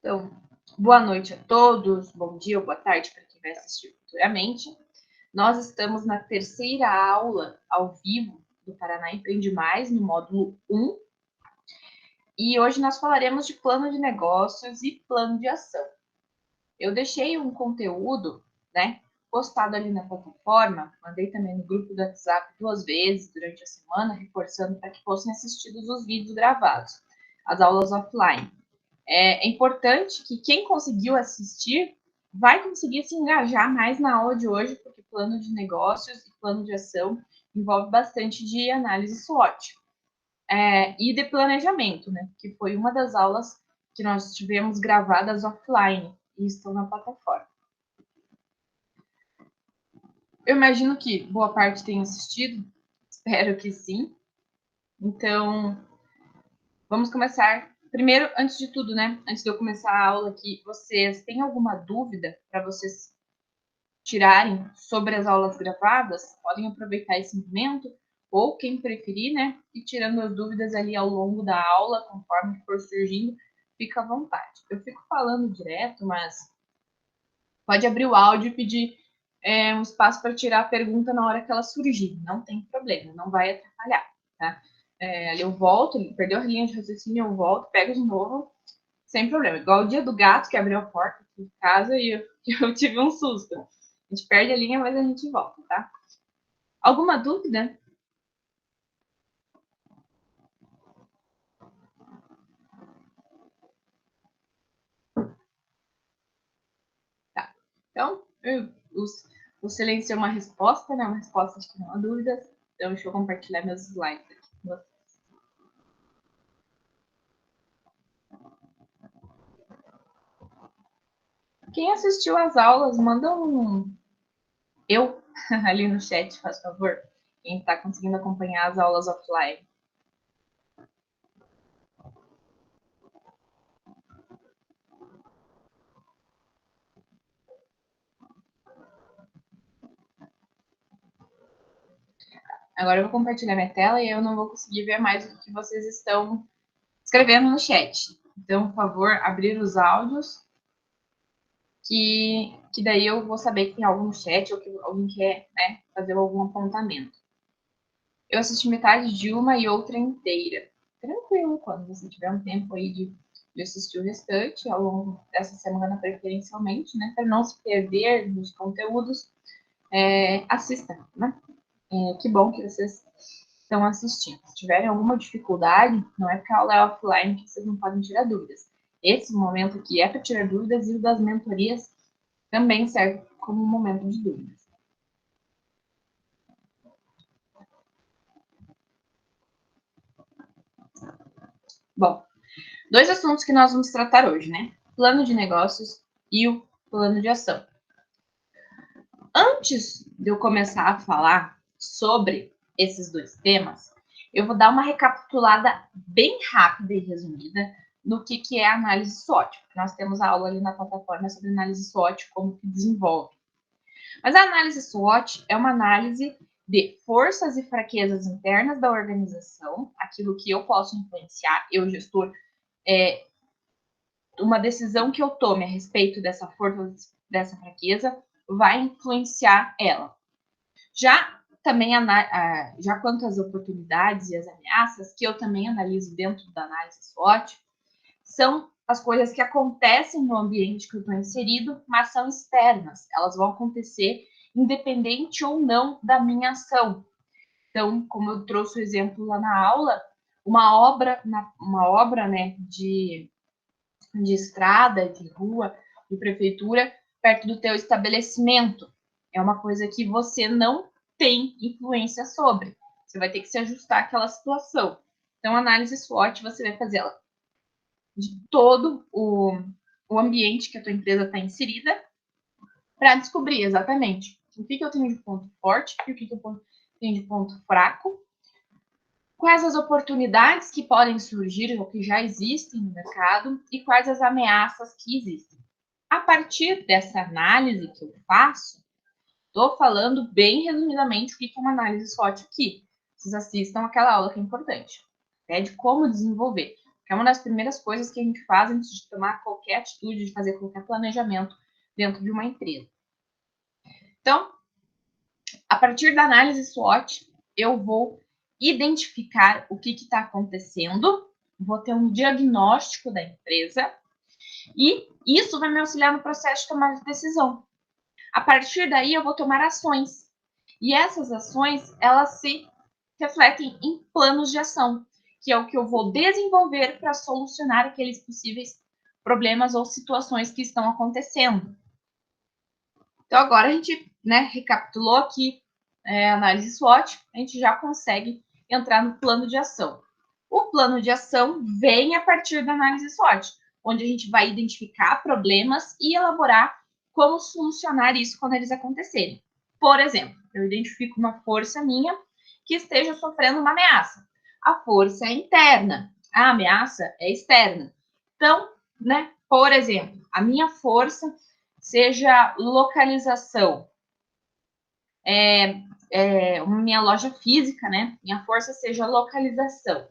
Então, boa noite a todos, bom dia ou boa tarde para quem vai assistir futuramente. Nós estamos na terceira aula ao vivo do Paraná Empreende Mais, no módulo 1. E hoje nós falaremos de plano de negócios e plano de ação. Eu deixei um conteúdo, postado ali na plataforma, mandei também no grupo do WhatsApp 2 vezes durante a semana, reforçando para que fossem assistidos os vídeos gravados, as aulas offline. É importante que quem conseguiu assistir vai conseguir se engajar mais na aula de hoje, porque plano de negócios e plano de ação envolve bastante de análise SWOT. E de planejamento, né? Que foi uma das aulas que nós tivemos gravadas offline e estão na plataforma. Eu imagino que boa parte tenha assistido, espero que sim. Então, vamos começar. Primeiro, antes de tudo, antes de eu começar a aula aqui, vocês têm alguma dúvida para vocês tirarem sobre as aulas gravadas? Podem aproveitar esse momento, ou quem preferir, e tirando as dúvidas ali ao longo da aula, conforme for surgindo, fica à vontade. Eu fico falando direto, mas pode abrir o áudio e pedir um espaço para tirar a pergunta na hora que ela surgir. Não tem problema, não vai atrapalhar, tá? Ali eu volto, perdeu a linha de raciocínio, eu volto, pego de novo, sem problema. Igual o dia do gato que abriu a porta de casa e eu tive um susto. A gente perde a linha, mas a gente volta, tá? Alguma dúvida? Tá. Então, o silêncio é uma resposta, né? Uma resposta de que não há dúvidas. Então, deixa eu compartilhar meus slides aqui com vocês. Quem assistiu às aulas, manda um eu ali no chat, faz favor. Quem está conseguindo acompanhar as aulas offline. Agora eu vou compartilhar minha tela e eu não vou conseguir ver mais o que vocês estão escrevendo no chat. Então, por favor, abrir os áudios, que daí eu vou saber que tem algo no chat ou que alguém quer fazer algum apontamento. Eu assisti metade de uma e outra inteira. Tranquilo, quando você tiver um tempo aí de assistir o restante, ao longo dessa semana preferencialmente, para não se perder nos conteúdos, assista, né? Que bom que vocês estão assistindo. Se tiverem alguma dificuldade, não é porque a aula é offline que vocês não podem tirar dúvidas. Esse momento aqui é para tirar dúvidas e o das mentorias também serve como um momento de dúvidas. Bom, 2 assuntos que nós vamos tratar hoje, Plano de negócios e o plano de ação. Antes de eu começar a falar sobre esses 2 temas, eu vou dar uma recapitulada bem rápida e resumida no que é a análise SWOT. Nós temos a aula ali na plataforma sobre análise SWOT, como que desenvolve. Mas a análise SWOT é uma análise de forças e fraquezas internas da organização, aquilo que eu posso influenciar, eu gestor, uma decisão que eu tome a respeito dessa força, dessa fraqueza, vai influenciar ela. Já também, já quanto às oportunidades e as ameaças, que eu também analiso dentro da análise SWOT, são as coisas que acontecem no ambiente que eu estou inserido, mas são externas. Elas vão acontecer independente ou não da minha ação. Então, como eu trouxe o exemplo lá na aula, uma obra de estrada, de rua, de prefeitura, perto do teu estabelecimento. É uma coisa que você não tem influência sobre. Você vai ter que se ajustar àquela situação. Então, a análise SWOT, você vai fazer ela de todo o ambiente que a tua empresa está inserida para descobrir exatamente o que eu tenho de ponto forte e o que eu tenho de ponto fraco, quais as oportunidades que podem surgir ou que já existem no mercado e quais as ameaças que existem. A partir dessa análise que eu faço, estou falando bem resumidamente o que é uma análise SWOT aqui. Vocês assistam aquela aula que é importante, de como desenvolver. que é uma das primeiras coisas que a gente faz antes de tomar qualquer atitude, de fazer qualquer planejamento dentro de uma empresa. Então, a partir da análise SWOT, eu vou identificar o que está acontecendo, vou ter um diagnóstico da empresa e isso vai me auxiliar no processo de tomar de decisão. A partir daí, eu vou tomar ações. E essas ações, elas se refletem em planos de ação, que é o que eu vou desenvolver para solucionar aqueles possíveis problemas ou situações que estão acontecendo. Então, agora a gente, recapitulou aqui a análise SWOT, a gente já consegue entrar no plano de ação. O plano de ação vem a partir da análise SWOT, onde a gente vai identificar problemas e elaborar como solucionar isso quando eles acontecerem. Por exemplo, eu identifico uma força minha que esteja sofrendo uma ameaça. A força é interna, a ameaça é externa. Então, por exemplo, a minha força seja localização. Minha loja física, minha força seja localização.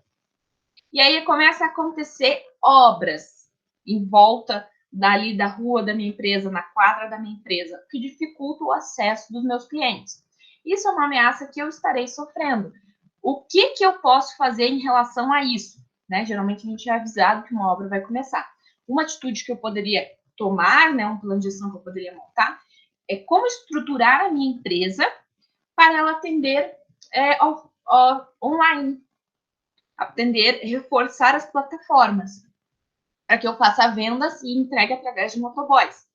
E aí começa a acontecer obras em volta dali da rua da minha empresa, na quadra da minha empresa, que dificulta o acesso dos meus clientes. Isso é uma ameaça que eu estarei sofrendo. O que eu posso fazer em relação a isso? Geralmente a gente é avisado que uma obra vai começar. Uma atitude que eu poderia tomar, um plano de ação que eu poderia montar, é como estruturar a minha empresa para ela atender online, atender, reforçar as plataformas, para que eu faça vendas e entregue através de motoboys.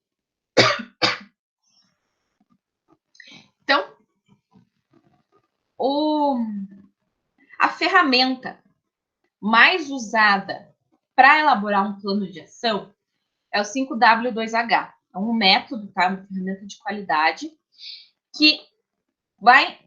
Então, a ferramenta mais usada para elaborar um plano de ação é o 5W2H. É um método, tá? Uma ferramenta de qualidade que vai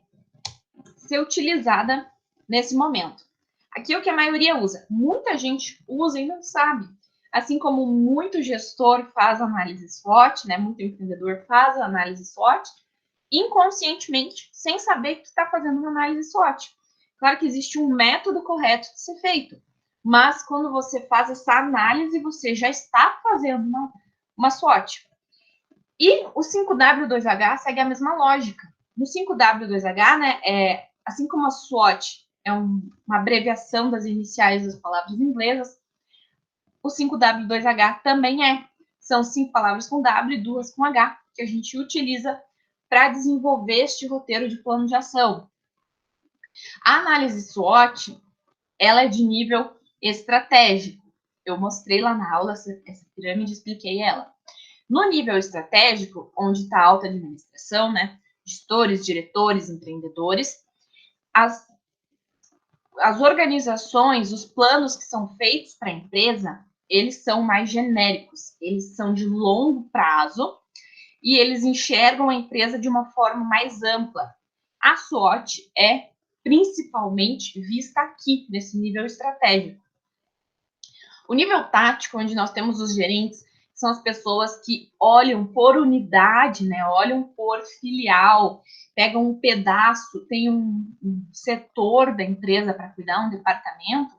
ser utilizada nesse momento. Aqui é o que a maioria usa. Muita gente usa e não sabe. Assim como muito gestor faz análise SWOT, muito empreendedor faz análise SWOT, inconscientemente, sem saber que está fazendo uma análise SWOT. Claro que existe um método correto de ser feito, mas quando você faz essa análise, você já está fazendo uma SWOT. E o 5W2H segue a mesma lógica. No 5W2H, assim como a SWOT é uma abreviação das iniciais das palavras inglesas, o 5W2H também é. São 5 palavras com W e 2 com H, que a gente utiliza para desenvolver este roteiro de plano de ação. A análise SWOT, ela é de nível estratégico. Eu mostrei lá na aula essa pirâmide, expliquei ela. No nível estratégico, onde está a alta administração, gestores, diretores, empreendedores, as organizações, os planos que são feitos para a empresa, eles são mais genéricos, eles são de longo prazo e eles enxergam a empresa de uma forma mais ampla. A SWOT é principalmente vista aqui, nesse nível estratégico. O nível tático, onde nós temos os gerentes, são as pessoas que olham por unidade, olham por filial, pegam um pedaço, tem um setor da empresa para cuidar, um departamento.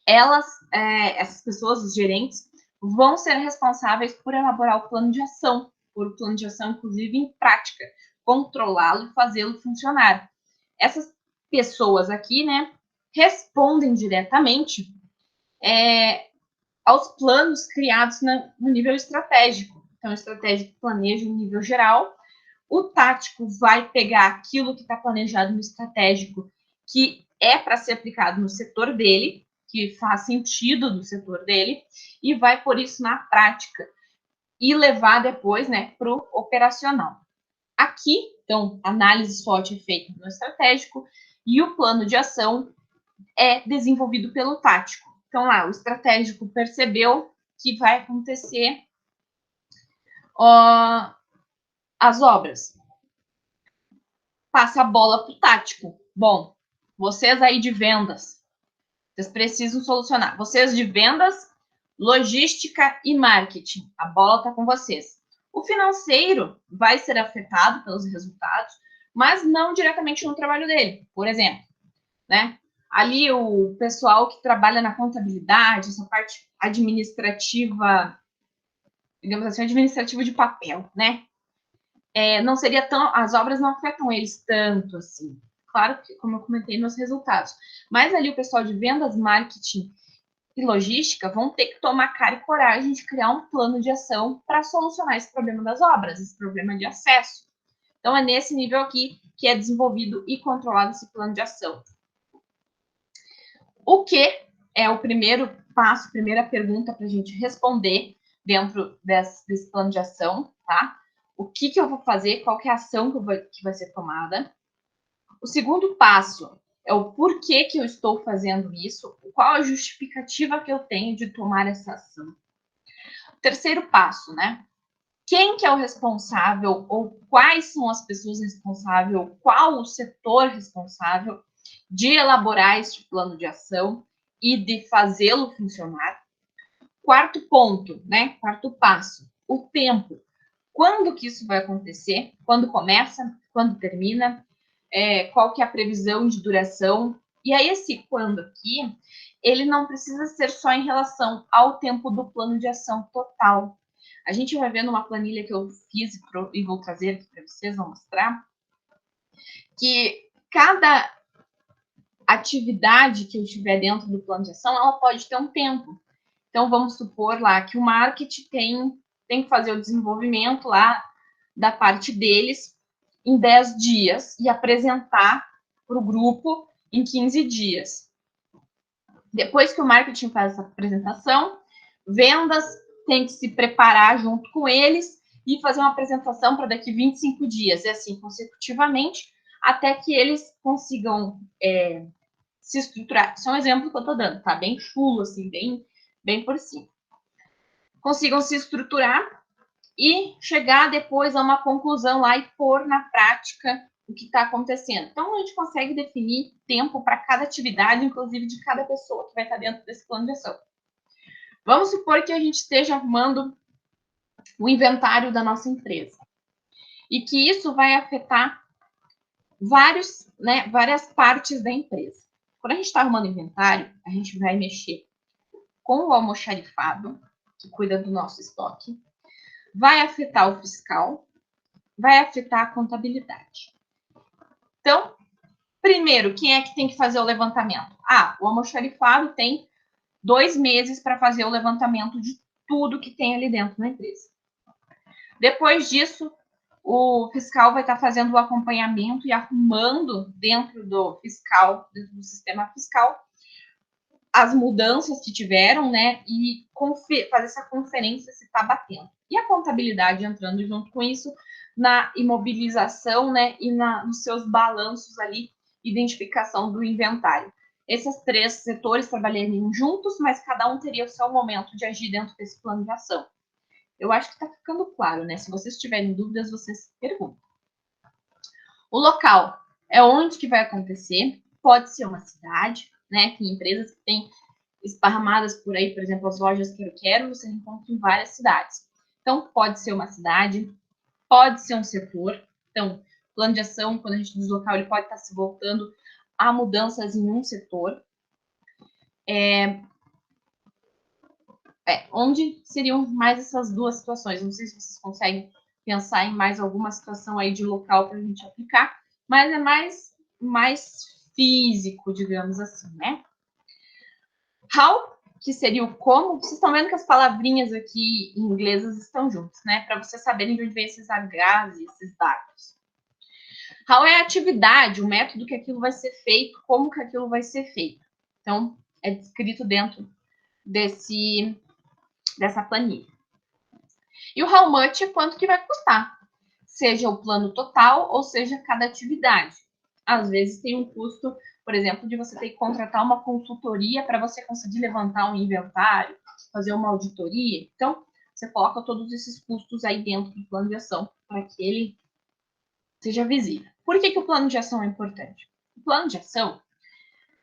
Essas pessoas, os gerentes, vão ser responsáveis por elaborar o plano de ação, inclusive em prática, controlá-lo e fazê-lo funcionar. Essas pessoas aqui, respondem diretamente aos planos criados no nível estratégico. Então, o estratégico planeja em nível geral, o tático vai pegar aquilo que está planejado no estratégico, que é para ser aplicado no setor dele, que faz sentido do setor dele, e vai pôr isso na prática e levar depois para o operacional. Aqui, então, a análise SWOT é feita no estratégico e o plano de ação é desenvolvido pelo tático. Então, lá, o estratégico percebeu que vai acontecer as obras. Passa a bola para o tático. Bom, vocês aí de vendas, vocês precisam solucionar. Vocês de vendas, logística e marketing, a bola está com vocês. O financeiro vai ser afetado pelos resultados, mas não diretamente no trabalho dele. Por exemplo, ali o pessoal que trabalha na contabilidade, essa parte administrativa, digamos assim, administrativa de papel, né? Não seria tão, as obras não afetam eles tanto assim. Claro que, como eu comentei nos resultados, mas ali o pessoal de vendas, marketing e logística vão ter que tomar cara e coragem de criar um plano de ação para solucionar esse problema das obras, esse problema de acesso. Então, é nesse nível aqui que é desenvolvido e controlado esse plano de ação. O que é o primeiro passo, primeira pergunta para a gente responder dentro desse plano de ação, tá? O que eu vou fazer, qual que é a ação que vai ser tomada. O segundo passo é o porquê que eu estou fazendo isso, qual a justificativa que eu tenho de tomar essa ação. O terceiro passo, né? Quem que é o responsável ou quais são as pessoas responsáveis, qual o setor responsável de elaborar este plano de ação e de fazê-lo funcionar. Quarto ponto, né? Quarto passo, o tempo. Quando que isso vai acontecer? Quando começa? Quando termina? Qual que é a previsão de duração? E aí, esse quando aqui, ele não precisa ser só em relação ao tempo do plano de ação total. A gente vai ver numa planilha que eu fiz e vou trazer aqui para vocês, vou mostrar, que cada atividade que eu tiver dentro do plano de ação, ela pode ter um tempo. Então, vamos supor lá que o marketing tem que fazer o desenvolvimento lá da parte deles em 10 dias e apresentar para o grupo em 15 dias. Depois que o marketing faz essa apresentação, vendas tem que se preparar junto com eles e fazer uma apresentação para daqui 25 dias, e assim consecutivamente, até que eles consigam se estruturar. Isso é um exemplo que eu estou dando, tá? Bem chulo, assim, bem por cima. Consigam se estruturar e chegar depois a uma conclusão lá e pôr na prática o que está acontecendo. Então, a gente consegue definir tempo para cada atividade, inclusive de cada pessoa que vai estar dentro desse plano de ação. Vamos supor que a gente esteja arrumando o inventário da nossa empresa e que isso vai afetar várias partes da empresa. Quando a gente está arrumando inventário, a gente vai mexer com o almoxarifado, que cuida do nosso estoque, vai afetar o fiscal, vai afetar a contabilidade. Então, primeiro, quem é que tem que fazer o levantamento? O almoxarifado tem 2 meses para fazer o levantamento de tudo que tem ali dentro da empresa. Depois disso, o fiscal vai estar fazendo o acompanhamento e arrumando dentro do fiscal, dentro do sistema fiscal, as mudanças que tiveram, né? E fazer essa conferência se está batendo. E a contabilidade entrando junto com isso na imobilização, né? E nos seus balanços ali, identificação do inventário. Esses 3 setores trabalhariam juntos, mas cada um teria o seu momento de agir dentro desse plano de ação. Eu acho que está ficando claro, né? Se vocês tiverem dúvidas, vocês perguntam. O local é onde que vai acontecer. Pode ser uma cidade, né? Tem empresas que têm esparramadas por aí, por exemplo, as lojas Quero, você encontra em várias cidades. Então, pode ser uma cidade, pode ser um setor. Então, plano de ação, quando a gente diz local, ele pode estar se voltando a mudanças em um setor. Onde seriam mais essas duas situações? Não sei se vocês conseguem pensar em mais alguma situação aí de local para a gente aplicar, mas é mais físico, digamos assim, né? How, que seria o como, vocês estão vendo que as palavrinhas aqui em inglês estão juntas, né? Para vocês saberem de onde vem esses Hs e esses dados. How é a atividade, o método que aquilo vai ser feito, como que aquilo vai ser feito. Então, é descrito dentro dessa planilha. E o how much é quanto que vai custar, seja o plano total ou seja cada atividade. Às vezes tem um custo, por exemplo, de você ter que contratar uma consultoria para você conseguir levantar um inventário, fazer uma auditoria. Então, você coloca todos esses custos aí dentro do plano de ação para que ele seja visível. Por que o plano de ação é importante? O plano de ação,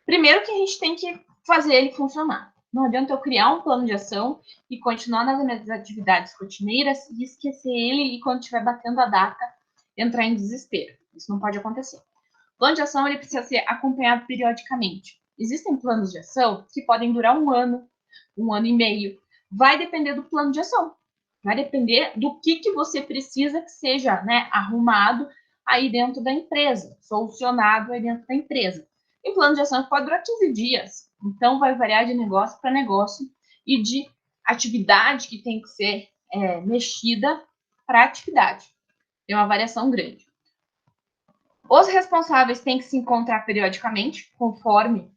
primeiro que a gente tem que fazer ele funcionar. Não adianta eu criar um plano de ação e continuar nas minhas atividades rotineiras e esquecer ele e quando estiver batendo a data, entrar em desespero. Isso não pode acontecer. O plano de ação ele precisa ser acompanhado periodicamente. Existem planos de ação que podem durar um ano e meio. Vai depender do plano de ação. Vai depender do que você precisa que seja, né, arrumado aí dentro da empresa, solucionado aí dentro da empresa. Tem plano de ação que pode durar 15 dias. Então, vai variar de negócio para negócio e de atividade que tem que ser mexida para atividade. Tem uma variação grande. Os responsáveis têm que se encontrar periodicamente, conforme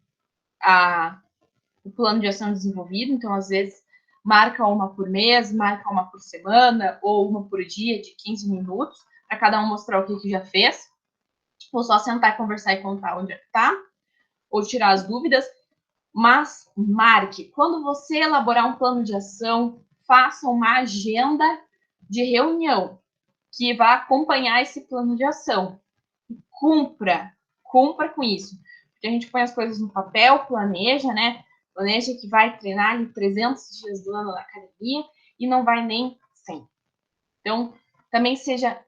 o plano de ação desenvolvido. Então, às vezes, marca uma por mês, marca uma por semana, ou uma por dia, de 15 minutos, para cada um mostrar o que já fez. Ou só sentar, conversar e contar onde é que está, ou tirar as dúvidas. Mas marque. Quando você elaborar um plano de ação, faça uma agenda de reunião que vai acompanhar esse plano de ação. Cumpra com isso. Porque a gente põe as coisas no papel, planeja, né? Planeja que vai treinar ali 300 dias do ano na academia e não vai nem 100. Então, também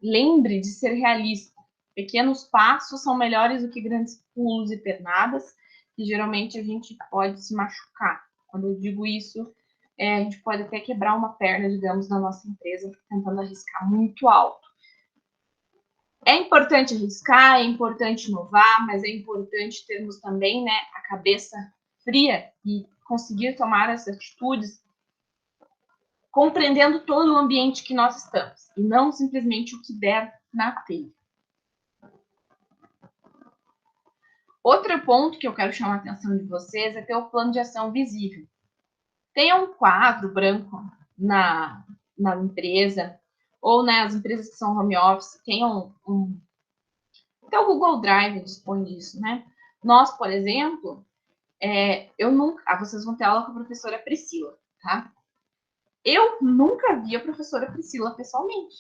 lembre de ser realista. Pequenos passos são melhores do que grandes pulos e pernadas, que geralmente a gente pode se machucar. Quando eu digo isso, a gente pode até quebrar uma perna, digamos, na nossa empresa, tentando arriscar muito alto. É importante arriscar, é importante inovar, mas é importante termos também, né, a cabeça fria e conseguir tomar as atitudes compreendendo todo o ambiente que nós estamos e não simplesmente o que der na telha. Outro ponto que eu quero chamar a atenção de vocês é ter o plano de ação visível. Tenha um quadro branco na empresa, ou né, as empresas que são home office, tenham até o Google Drive dispõe disso, né? Nós, por exemplo, vocês vão ter aula com a professora Priscila, tá? Eu nunca vi a professora Priscila pessoalmente.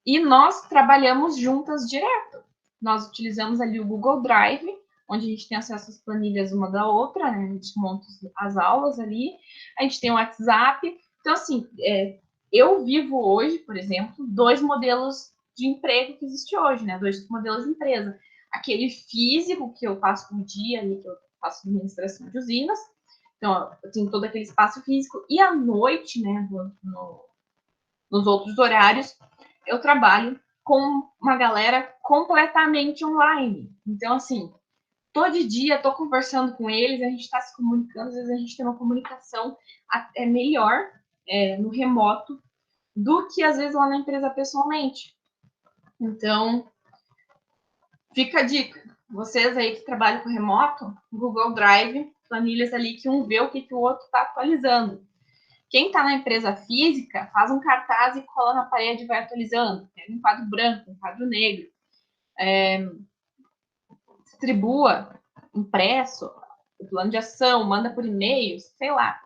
E nós trabalhamos juntas direto. Nós utilizamos ali o Google Drive, onde a gente tem acesso às planilhas uma da outra, né? A gente monta as aulas ali, a gente tem o WhatsApp. Então, assim, eu vivo hoje, por exemplo, 2 modelos de emprego que existe hoje, né? 2 modelos de empresa. Aquele físico que eu faço por dia ali, que eu faço administração de usinas. Então, eu tenho todo aquele espaço físico. E à noite, né, nos outros horários, eu trabalho com uma galera completamente online. Então, assim, todo dia estou conversando com eles, a gente está se comunicando, às vezes a gente tem uma comunicação até melhor no remoto do que, às vezes, lá na empresa pessoalmente. Então, fica a dica. Vocês aí que trabalham com remoto, Google Drive, planilhas ali que um vê o que o outro está atualizando. Quem está na empresa física, faz um cartaz e cola na parede e vai atualizando. Pega um quadro branco, um quadro negro. Distribua impresso, o plano de ação, manda por e-mail, sei lá.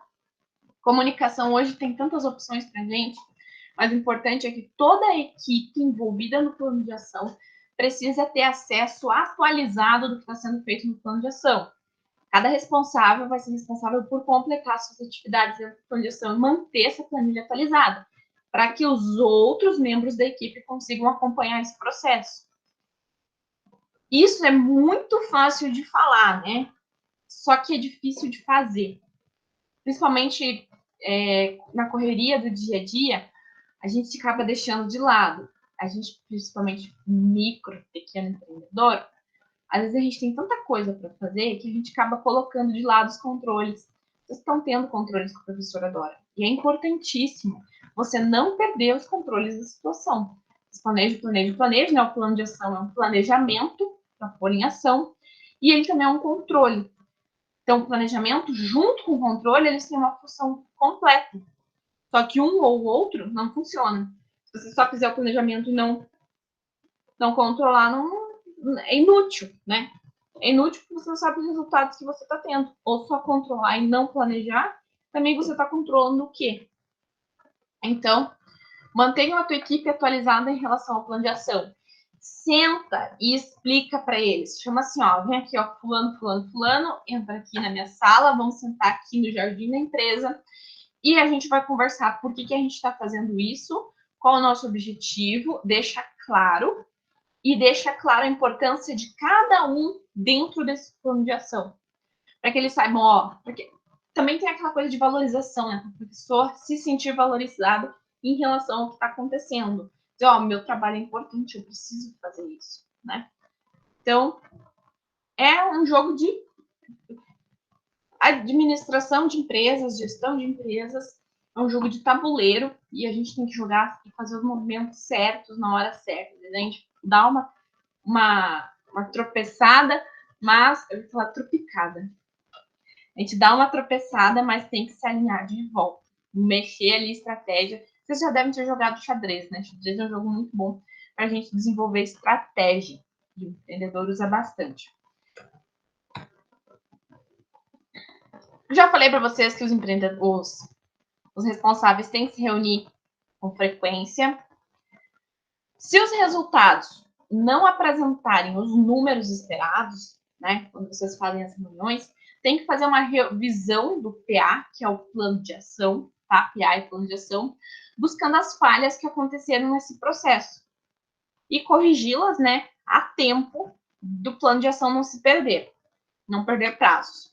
Comunicação hoje tem tantas opções para a gente, mas o importante é que toda a equipe envolvida no plano de ação precisa ter acesso atualizado do que está sendo feito no plano de ação. Cada responsável vai ser responsável por completar suas atividades dentro do plano de ação e manter essa planilha atualizada, para que os outros membros da equipe consigam acompanhar esse processo. Isso é muito fácil de falar, né? Só que é difícil de fazer. Principalmente na correria do dia a dia, a gente acaba deixando de lado. A gente, principalmente micro, pequeno empreendedor, às vezes a gente tem tanta coisa para fazer que a gente acaba colocando de lado os controles. Vocês estão tendo controles com a professora Dora. E é importantíssimo você não perder os controles da situação. Planeja, né? O plano de ação é um planejamento para pôr em ação e ele também é um controle. Então, o planejamento, junto com o controle, eles têm uma função completa. Só que um ou o outro não funciona. Se você só fizer o planejamento e não controlar, é inútil, né? É inútil porque você não sabe os resultados que você está tendo. Ou só controlar e não planejar, também você está controlando o quê? Então, mantenha a tua equipe atualizada em relação ao plano de ação. Senta e explica para eles. Chama assim, ó, vem aqui, ó, fulano, entra aqui na minha sala, vamos sentar aqui no jardim da empresa e a gente vai conversar por que a gente está fazendo isso, qual é o nosso objetivo, deixa claro e deixa claro a importância de cada um dentro desse plano de ação. Para que eles saibam, ó, porque também tem aquela coisa de valorização, né? O professor se sentir valorizado em relação ao que está acontecendo. Dizer, ó, meu trabalho é importante, eu preciso fazer isso, né? Então, é um jogo de administração de empresas, gestão de empresas, é um jogo de tabuleiro e a gente tem que jogar e fazer os movimentos certos na hora certa. A gente dá uma tropeçada, mas eu vou falar tropicada. A gente dá uma tropeçada, mas tem que se alinhar de volta. Mexer ali estratégia. Vocês já devem ter jogado xadrez, né? Xadrez é um jogo muito bom para a gente desenvolver estratégia. E o empreendedor usa bastante. Já falei para vocês que os empreendedores, os responsáveis têm que se reunir com frequência. Se os resultados não apresentarem os números esperados, né, quando vocês fazem as reuniões, tem que fazer uma revisão do PA, que é o plano de ação, tá? PA é plano de ação, buscando as falhas que aconteceram nesse processo e corrigi-las, né, a tempo do plano de ação não se perder, não perder prazos.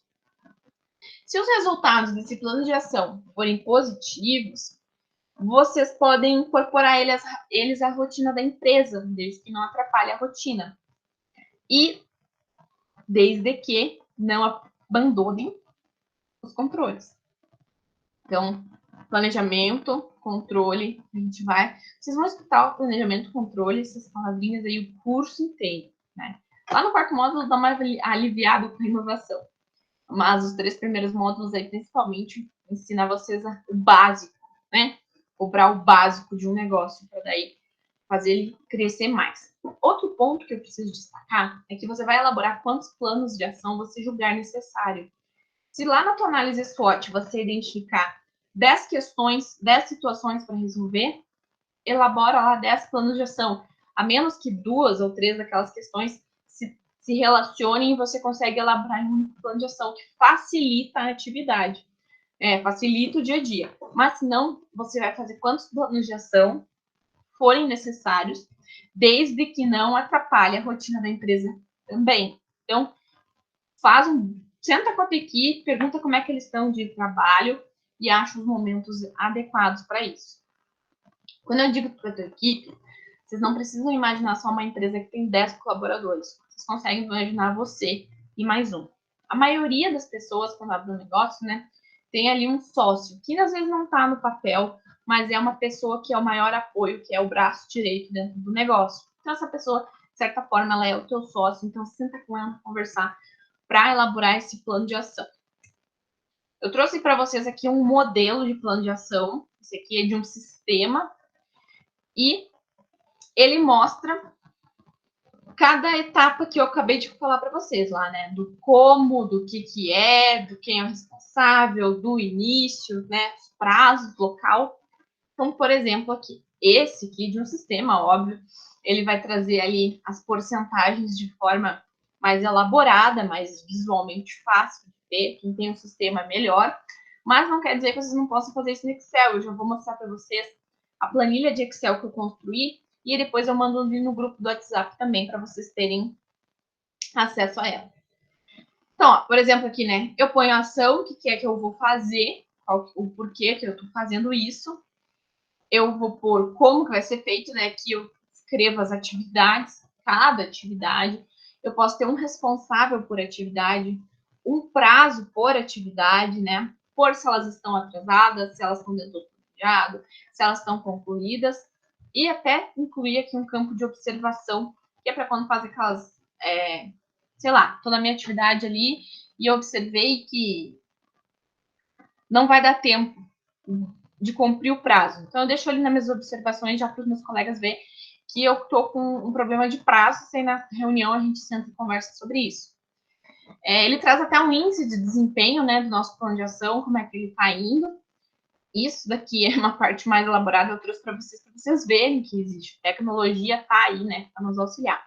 Se os resultados desse plano de ação forem positivos, vocês podem incorporar eles à rotina da empresa, desde que não atrapalhe a rotina. E desde que não abandonem os controles. Então, planejamento, controle, a gente vai... Vocês vão escutar o planejamento, controle, essas palavrinhas aí o curso inteiro, né? Lá no quarto módulo dá uma aliviada com a inovação. Mas os 3 primeiros módulos aí, principalmente, ensina vocês o básico, né? Cobrar o básico de um negócio, para daí fazer ele crescer mais. Outro ponto que eu preciso destacar é que você vai elaborar quantos planos de ação você julgar necessário. Se lá na tua análise SWOT você identificar 10 questões, 10 situações para resolver, elabora lá 10 planos de ação. A menos que 2 ou 3 daquelas questões se relacionem e você consegue elaborar em um plano de ação que facilita a atividade. Facilita o dia a dia. Mas se não, você vai fazer quantos planos de ação forem necessários, desde que não atrapalhe a rotina da empresa também. Então, senta com a tua equipe, pergunta como é que eles estão de trabalho e acha os momentos adequados para isso. Quando eu digo para a tua equipe, vocês não precisam imaginar só uma empresa que tem 10 colaboradores. Vocês conseguem imaginar você e mais um. A maioria das pessoas, quando abre um negócio, né, tem ali um sócio, que às vezes não está no papel, mas é uma pessoa que é o maior apoio, que é o braço direito dentro do negócio. Então, essa pessoa, de certa forma, ela é o teu sócio, então senta com ela conversar para elaborar esse plano de ação. Eu trouxe para vocês aqui um modelo de plano de ação. Esse aqui é de um sistema e ele mostra cada etapa que eu acabei de falar para vocês lá, né? Do como, do que é, do quem é o responsável, do início, né? Os prazos, local. Então, por exemplo, aqui, esse aqui de um sistema, óbvio, ele vai trazer ali as porcentagens de forma mais elaborada, mais visualmente fácil de ver. Quem tem um sistema melhor. Mas não quer dizer que vocês não possam fazer isso no Excel. Eu já vou mostrar para vocês a planilha de Excel que eu construí e depois eu mando ali no grupo do WhatsApp também para vocês terem acesso a ela. Então, ó, por exemplo, aqui, né? Eu ponho a ação, o que é que eu vou fazer, o porquê que eu estou fazendo isso. Eu vou pôr como que vai ser feito, né? Aqui eu escrevo as atividades, cada atividade. Eu posso ter um responsável por atividade, um prazo por atividade, né? Por se elas estão atrasadas, se elas estão dentro do planejado, se elas estão concluídas. E até incluir aqui um campo de observação, que é para quando faz aquelas, sei lá, tô na minha atividade ali e eu observei que não vai dar tempo de cumprir o prazo. Então, eu deixo ali nas minhas observações, já para os meus colegas verem que eu estou com um problema de prazo, se na reunião a gente senta e conversa sobre isso. Ele traz até um índice de desempenho, né, do nosso plano de ação, como é que ele está indo. Isso daqui é uma parte mais elaborada, eu trouxe para vocês verem que existe. Tecnologia está aí, né, para nos auxiliar.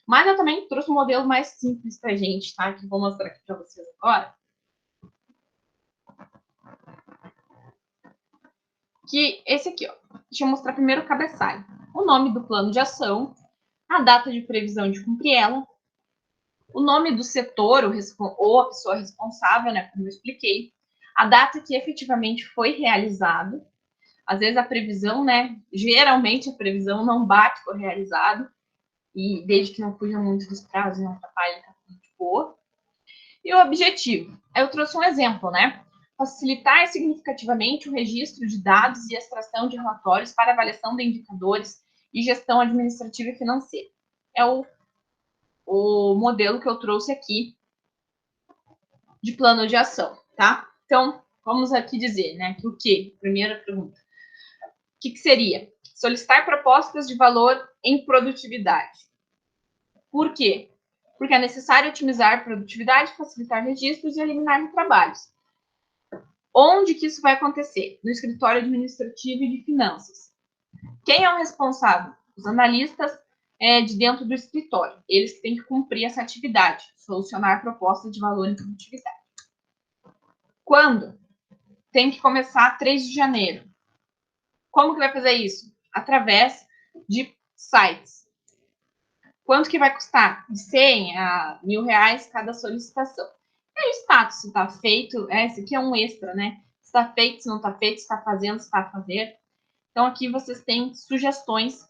Mas eu também trouxe um modelo mais simples para a gente, tá? Que eu vou mostrar aqui para vocês agora. Que esse aqui, ó. Deixa eu mostrar primeiro o cabeçalho. O nome do plano de ação. a data de previsão de cumprir ela, o nome do setor ou a pessoa responsável, né, como eu expliquei, a data que efetivamente foi realizado. Às vezes a previsão, né, geralmente a previsão não bate com o realizado, e desde que não fuja muito dos prazos, não atrapalhe, tá tudo de boa. E o objetivo? Eu trouxe um exemplo, né? Facilitar significativamente o registro de dados e extração de relatórios para avaliação de indicadores e gestão administrativa e financeira. É o modelo que eu trouxe aqui de plano de ação, tá? Então, vamos aqui dizer, né, que o quê? Primeira pergunta. O que seria? Solicitar propostas de valor em produtividade. Por quê? Porque é necessário otimizar a produtividade, facilitar registros e eliminar trabalhos. Onde que isso vai acontecer? No escritório administrativo e de finanças. Quem é o responsável? Os analistas de dentro do escritório. Eles que têm que cumprir essa atividade, solucionar propostas de valor em produtividade. Quando? Tem que começar 3 de janeiro. Como que vai fazer isso? Através de sites. Quanto que vai custar? De 100 a R$1.000 cada solicitação. É o status, se está feito, esse aqui é um extra, né? Se está feito, se não está feito, se está fazendo, se está a fazer. Então, aqui vocês têm sugestões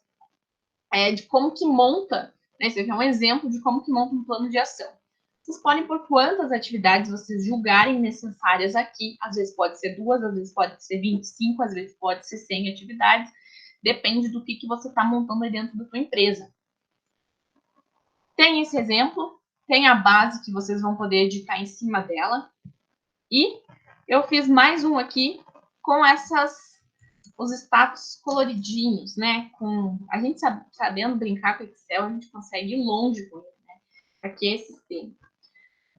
de como que monta, né? Esse aqui é um exemplo de como que monta um plano de ação. Vocês podem pôr quantas atividades vocês julgarem necessárias aqui. Às vezes pode ser 2, às vezes pode ser 25, às vezes pode ser 100 atividades. Depende do que você está montando aí dentro da sua empresa. Tem esse exemplo, tem a base que vocês vão poder editar em cima dela. E eu fiz mais um aqui com os status coloridinhos, né? A gente sabendo brincar com o Excel, a gente consegue ir longe com ele, né? Aqui é esse sistema.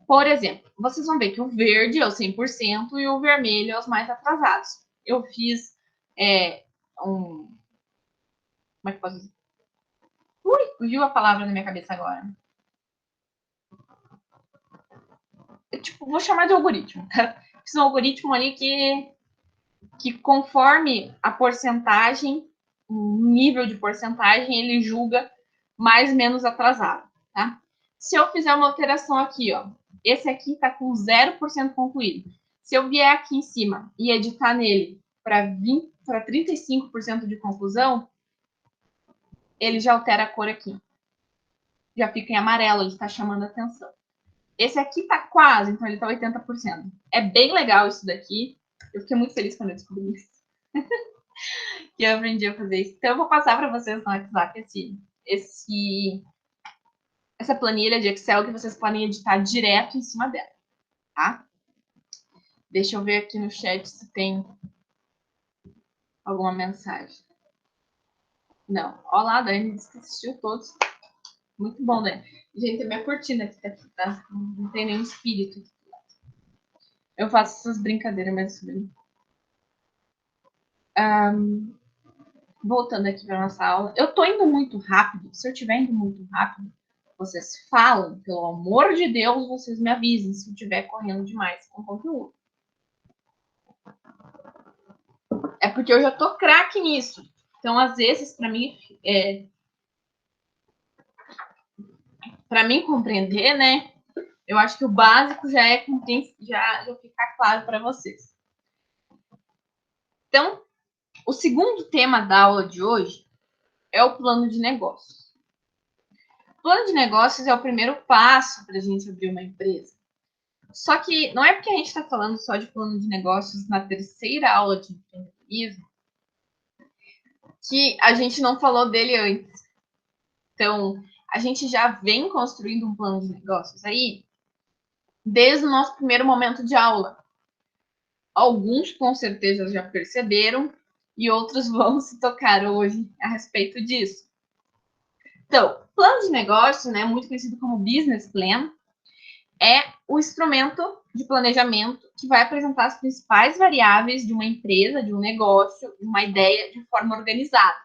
Por exemplo, vocês vão ver que o verde é o 100% e o vermelho é os mais atrasados. Eu fiz como é que eu posso dizer? Fugiu a palavra na minha cabeça agora. Vou chamar de algoritmo. Fiz um algoritmo ali que conforme a porcentagem, o nível de porcentagem, ele julga mais ou menos atrasado, tá? Se eu fizer uma alteração aqui, ó, esse aqui tá com 0% concluído. Se eu vier aqui em cima e editar nele para 35% de conclusão, ele já altera a cor aqui. Já fica em amarelo, ele está chamando a atenção. Esse aqui tá quase, então ele tá 80%. É bem legal isso daqui. Eu fiquei muito feliz quando eu descobri isso. Que eu aprendi a fazer isso. Então, eu vou passar para vocês no WhatsApp essa planilha de Excel que vocês podem editar direto em cima dela, tá? Deixa eu ver aqui no chat se tem alguma mensagem. Não. Olá, Dani disse que assistiu todos. Muito bom, Dani. Gente, a minha cortina aqui tá? Não tem nenhum espírito aqui. Eu faço essas brincadeiras, mas voltando aqui para nossa aula. Eu tô indo muito rápido. Se eu estiver indo muito rápido, vocês falam, pelo amor de Deus, vocês me avisem se eu estiver correndo demais com conteúdo. É porque eu já tô craque nisso. Então, às vezes, para mim compreender, né? Eu acho que o básico já ficar claro para vocês. Então, o segundo tema da aula de hoje é o plano de negócios. O plano de negócios é o primeiro passo para a gente abrir uma empresa. Só que não é porque a gente está falando só de plano de negócios na terceira aula de empreendedorismo que a gente não falou dele antes. Então, a gente já vem construindo um plano de negócios aí desde o nosso primeiro momento de aula. Alguns com certeza já perceberam e outros vão se tocar hoje a respeito disso. Então, plano de negócio, né, muito conhecido como business plan, é o instrumento de planejamento que vai apresentar as principais variáveis de uma empresa, de um negócio, de uma ideia de forma organizada.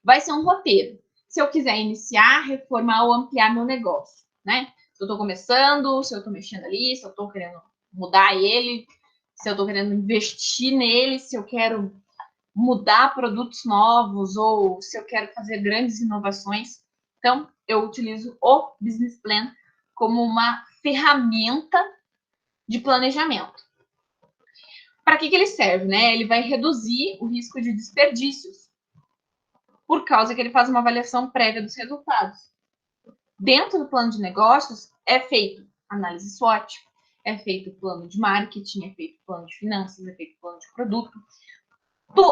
Vai ser um roteiro. Se eu quiser iniciar, reformar ou ampliar meu negócio, né? Se eu estou começando, se eu estou mexendo ali, se eu estou querendo mudar ele, se eu estou querendo investir nele, se eu quero mudar produtos novos ou se eu quero fazer grandes inovações, Então, eu utilizo o Business Plan como uma ferramenta de planejamento. Para que ele serve, né? Ele vai reduzir o risco de desperdícios, por causa que ele faz uma avaliação prévia dos resultados. Dentro do plano de negócios, é feito análise SWOT, é feito plano de marketing, é feito plano de finanças, é feito plano de produto.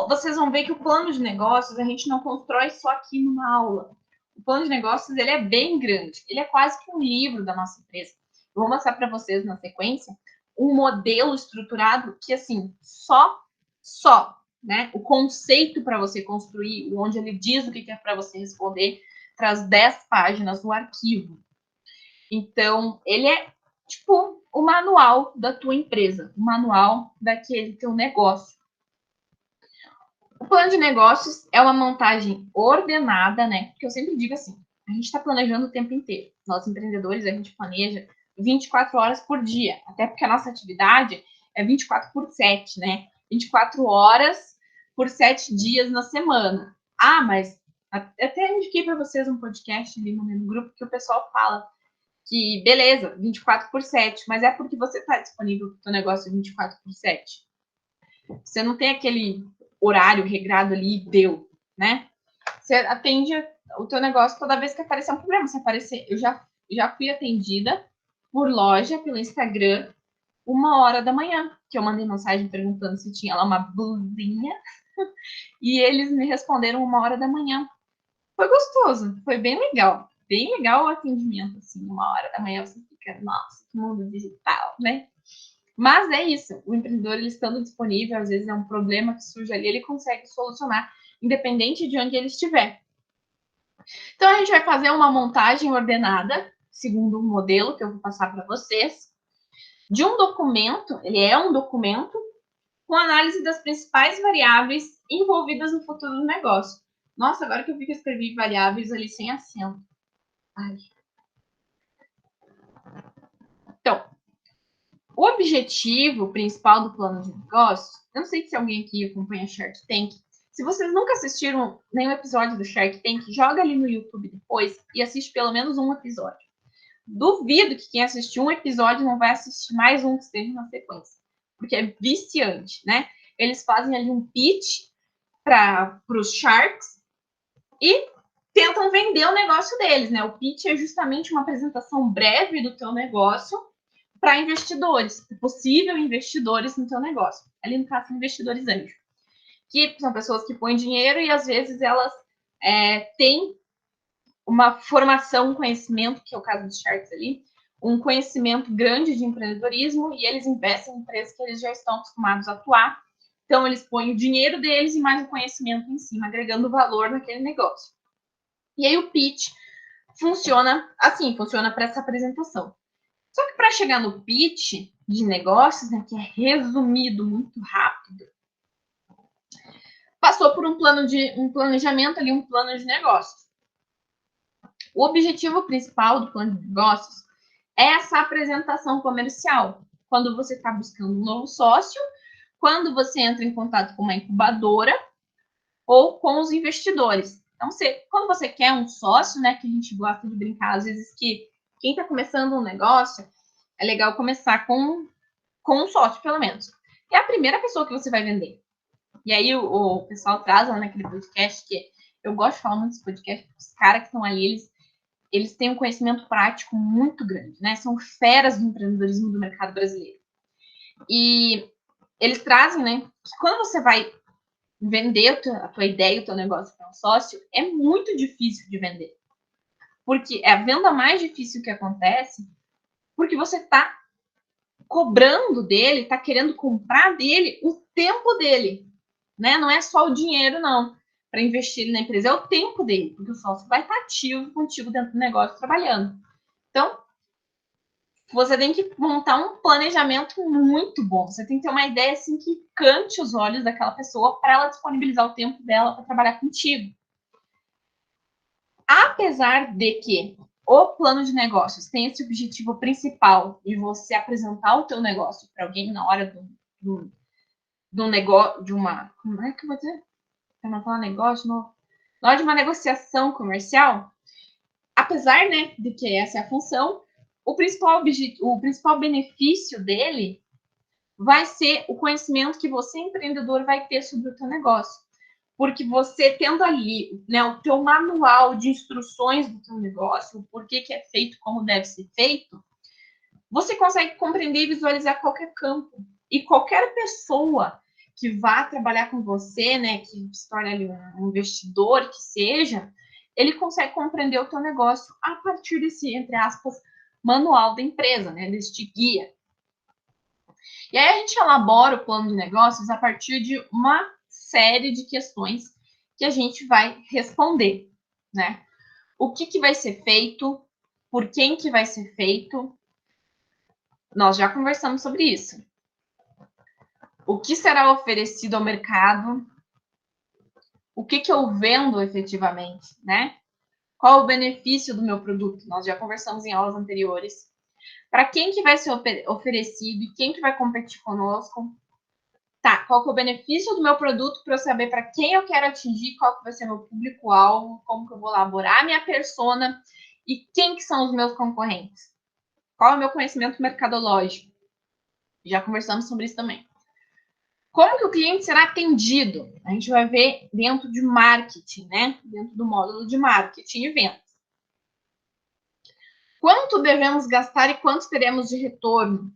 Vocês vão ver que o plano de negócios a gente não constrói só aqui numa aula. O plano de negócios ele é bem grande, ele é quase que um livro da nossa empresa. Eu vou mostrar para vocês na sequência um modelo estruturado que, assim, só, né? O conceito para você construir, onde ele diz o que é para você responder, traz 10 páginas no arquivo. Então, ele é tipo o manual da tua empresa, o manual daquele teu negócio. O plano de negócios é uma montagem ordenada, né? Porque eu sempre digo assim, a gente está planejando o tempo inteiro. Nós, empreendedores, a gente planeja 24 horas por dia, até porque a nossa atividade é 24 por 7, né? 24 horas por 7 dias na semana. Ah, mas até indiquei para vocês um podcast ali no grupo que o pessoal fala que, beleza, 24 por 7, mas é porque você está disponível para o teu negócio 24 por 7. Você não tem aquele horário regrado ali e deu, né? Você atende o teu negócio toda vez que aparecer um problema. Se aparecer, eu já fui atendida por loja, pelo Instagram, 1h da manhã, que eu mandei mensagem perguntando se tinha lá uma blusinha, e eles me responderam 1h da manhã. Foi gostoso, foi bem legal o atendimento, assim, 1h da manhã você fica, nossa, que mundo digital, né? Mas é isso, o empreendedor, ele estando disponível, às vezes é um problema que surge ali, ele consegue solucionar, independente de onde ele estiver. Então, a gente vai fazer uma montagem ordenada, segundo um modelo que eu vou passar para vocês, de um documento, ele é um documento com análise das principais variáveis envolvidas no futuro do negócio. Nossa, agora que eu vi que eu escrevi variáveis ali sem acento. Ai. Então, o objetivo principal do plano de negócios, eu não sei se alguém aqui acompanha Shark Tank. Se vocês nunca assistiram nenhum episódio do Shark Tank, joga ali no YouTube depois e assiste pelo menos um episódio. Duvido que quem assistiu um episódio não vai assistir mais um que esteja na sequência, porque é viciante, né? Eles fazem ali um pitch para os Sharks e tentam vender o negócio deles, né? O pitch é justamente uma apresentação breve do teu negócio para investidores, possível investidores no teu negócio. Ali no caso, investidores anjos, que são pessoas que põem dinheiro e às vezes elas têm uma formação, um conhecimento, que é o caso dos Sharks ali, um conhecimento grande de empreendedorismo e eles investem em empresas que eles já estão acostumados a atuar. Então, eles põem o dinheiro deles e mais o conhecimento em cima, agregando valor naquele negócio. E aí o pitch funciona assim, funciona para essa apresentação. Só que para chegar no pitch de negócios, né, que é resumido muito rápido, passou por um planejamento ali, um plano de negócios. O objetivo principal do plano de negócios é essa apresentação comercial. Quando você está buscando um novo sócio, quando você entra em contato com uma incubadora ou com os investidores. Então, quando você quer um sócio, né, que a gente gosta de brincar, às vezes que quem está começando um negócio, é legal começar com um sócio, pelo menos. É a primeira pessoa que você vai vender. E aí o pessoal traz lá naquele podcast, que eu gosto de falar muito desse podcast, os caras que estão ali, eles têm um conhecimento prático muito grande, né? São feras do empreendedorismo do mercado brasileiro. E eles trazem, né, que quando você vai vender a tua ideia, o teu negócio para um sócio, é muito difícil de vender. Porque é a venda mais difícil que acontece, porque você está cobrando dele, está querendo comprar dele o tempo dele, né? Não é só o dinheiro, não, para investir na empresa, é o tempo dele, porque o sócio vai estar ativo contigo dentro do negócio trabalhando. Então, você tem que montar um planejamento muito bom. Você tem que ter uma ideia assim que cante os olhos daquela pessoa para ela disponibilizar o tempo dela para trabalhar contigo. Apesar de que o plano de negócios tem esse objetivo principal de você apresentar o teu negócio para alguém na hora do negócio, de uma, como é que eu vou dizer? Para não falar negócio, na hora de uma negociação comercial, apesar, né, de que essa é a função, o principal benefício dele vai ser o conhecimento que você, empreendedor, vai ter sobre o teu negócio. Porque você tendo ali, né, o teu manual de instruções do teu negócio, o porquê que é feito, como deve ser feito, você consegue compreender e visualizar qualquer campo. E qualquer pessoa que vá trabalhar com você, né, que se torne ali um investidor, que seja, ele consegue compreender o teu negócio a partir desse, entre aspas, manual da empresa, né, deste guia. E aí a gente elabora o plano de negócios a partir de uma série de questões que a gente vai responder, né? O que vai ser feito, por quem que vai ser feito, nós já conversamos sobre isso. O que será oferecido ao mercado, o que eu vendo efetivamente, né? Qual o benefício do meu produto? Nós já conversamos em aulas anteriores. Para quem que vai ser oferecido e quem que vai competir conosco? Tá, qual que é o benefício do meu produto para eu saber para quem eu quero atingir, qual que vai ser meu público-alvo, como que eu vou elaborar a minha persona e quem que são os meus concorrentes? Qual é o meu conhecimento mercadológico? Já conversamos sobre isso também. Como que o cliente será atendido? A gente vai ver dentro de marketing, né? Dentro do módulo de marketing e vendas. Quanto devemos gastar e quanto teremos de retorno?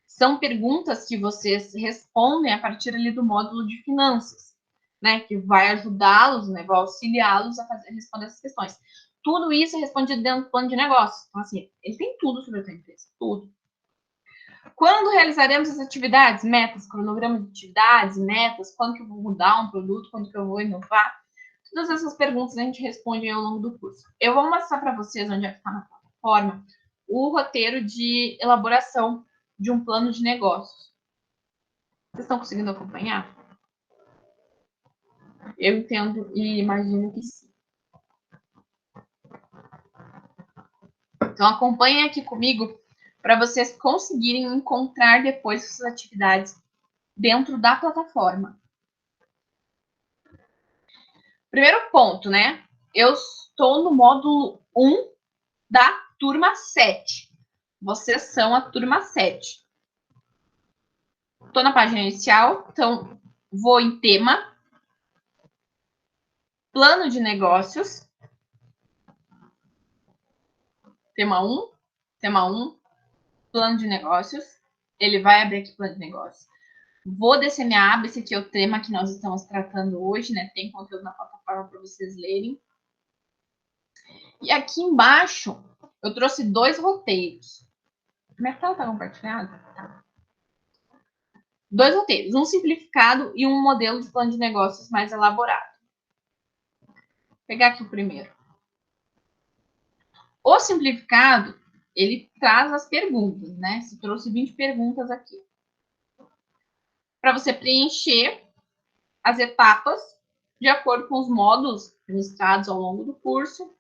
São perguntas que vocês respondem a partir ali do módulo de finanças, né? Que vai ajudá-los, né? Vai auxiliá-los a responder essas questões. Tudo isso é respondido dentro do plano de negócio. Então, assim, ele tem tudo sobre a tua empresa, tudo. Quando realizaremos as atividades? Metas, cronograma de atividades, metas, quando que eu vou mudar um produto, quando que eu vou inovar? Todas essas perguntas a gente responde ao longo do curso. Eu vou mostrar para vocês onde é que está na plataforma o roteiro de elaboração de um plano de negócios. Vocês estão conseguindo acompanhar? Eu entendo e imagino que sim. Então, acompanhem aqui comigo para vocês conseguirem encontrar depois essas atividades dentro da plataforma. Primeiro ponto, né? Eu estou no módulo 1 da turma 7. Vocês são a turma 7. Estou na página inicial, então vou em tema, plano de negócios, tema 1, plano de negócios. Ele vai abrir aqui plano de negócios. Vou descer minha aba, esse aqui é o tema que nós estamos tratando hoje, né? Tem conteúdo na plataforma para vocês lerem. E aqui embaixo, eu trouxe 2 roteiros. Minha tela está compartilhada? Tá. 2 roteiros, um simplificado e um modelo de plano de negócios mais elaborado. Vou pegar aqui o primeiro. O simplificado, ele traz as perguntas, né? Se trouxe 20 perguntas aqui. Para você preencher as etapas de acordo com os módulos ministrados ao longo do curso.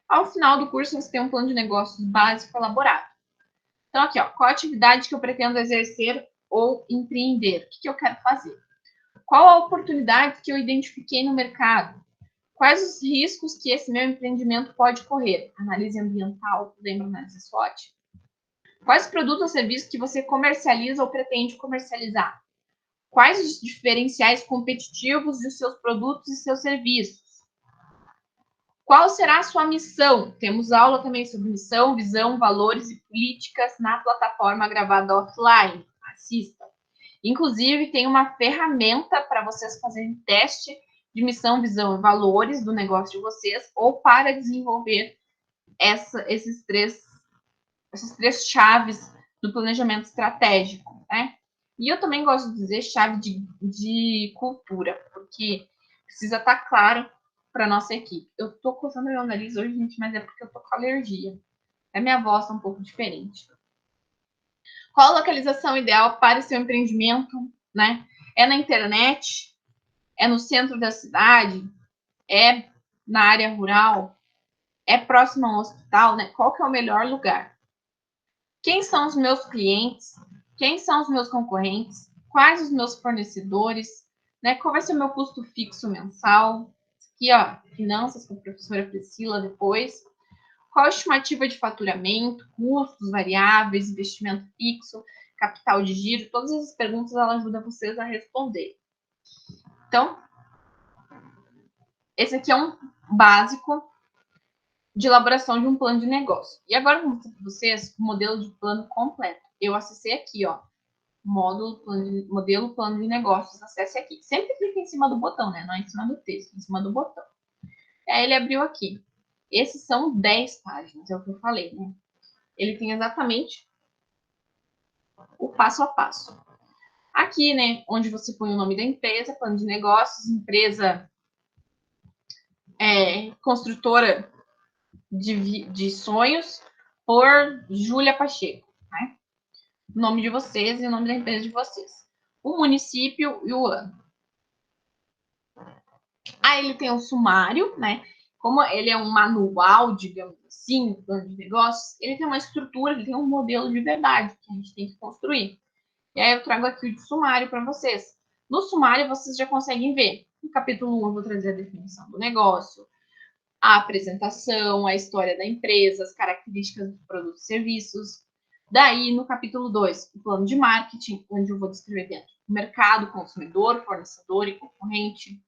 Ao final do curso, você tem um plano de negócios básico elaborado. Então, aqui, ó, qual a atividade que eu pretendo exercer ou empreender? O que eu quero fazer? Qual a oportunidade que eu identifiquei no mercado? Quais os riscos que esse meu empreendimento pode correr? Análise ambiental, lembra análise SWOT? Quais produtos ou serviços que você comercializa ou pretende comercializar? Quais os diferenciais competitivos de seus produtos e seus serviços? Qual será a sua missão? Temos aula também sobre missão, visão, valores e políticas na plataforma gravada offline. Assista. Inclusive, tem uma ferramenta para vocês fazerem teste de missão, visão e valores do negócio de vocês ou para desenvolver essas três chaves do planejamento estratégico, né? E eu também gosto de dizer chave de cultura, porque precisa estar claro para nossa equipe. Eu estou coçando meu nariz hoje, gente, mas é porque eu estou com alergia. A minha voz está um pouco diferente. Qual a localização ideal para o seu empreendimento, né? É na internet? É no centro da cidade? É na área rural? É próximo a um hospital, né? Qual que é o melhor lugar? Quem são os meus clientes? Quem são os meus concorrentes? Quais os meus fornecedores? Né? Qual vai ser o meu custo fixo mensal? Aqui, ó, finanças com a professora Priscila depois. Qual a estimativa de faturamento, custos variáveis, investimento fixo, capital de giro? Todas essas perguntas ela ajuda vocês a responder. Então, esse aqui é um básico de elaboração de um plano de negócio. E agora eu vou mostrar para vocês o modelo de plano completo. Eu acessei aqui, ó, modelo plano de negócios, acesse aqui. Sempre clica em cima do botão, né? Não é em cima do texto, em cima do botão. Aí ele abriu aqui. Esses são 10 páginas, é o que eu falei, né? Ele tem exatamente o passo a passo. Aqui, né, onde você põe o nome da empresa, plano de negócios, empresa construtora de sonhos, por Júlia Pacheco, né? O nome de vocês e o nome da empresa de vocês. O município e o ano. Aí ele tem um sumário, né? Como ele é um manual, digamos assim, plano de negócios, ele tem uma estrutura, ele tem um modelo de verdade que a gente tem que construir. E aí eu trago aqui o sumário para vocês. No sumário, vocês já conseguem ver. No capítulo 1, eu vou trazer a definição do negócio, a apresentação, a história da empresa, as características dos produtos e serviços. Daí, no capítulo 2, o plano de marketing, onde eu vou descrever dentro o mercado, consumidor, fornecedor e concorrente.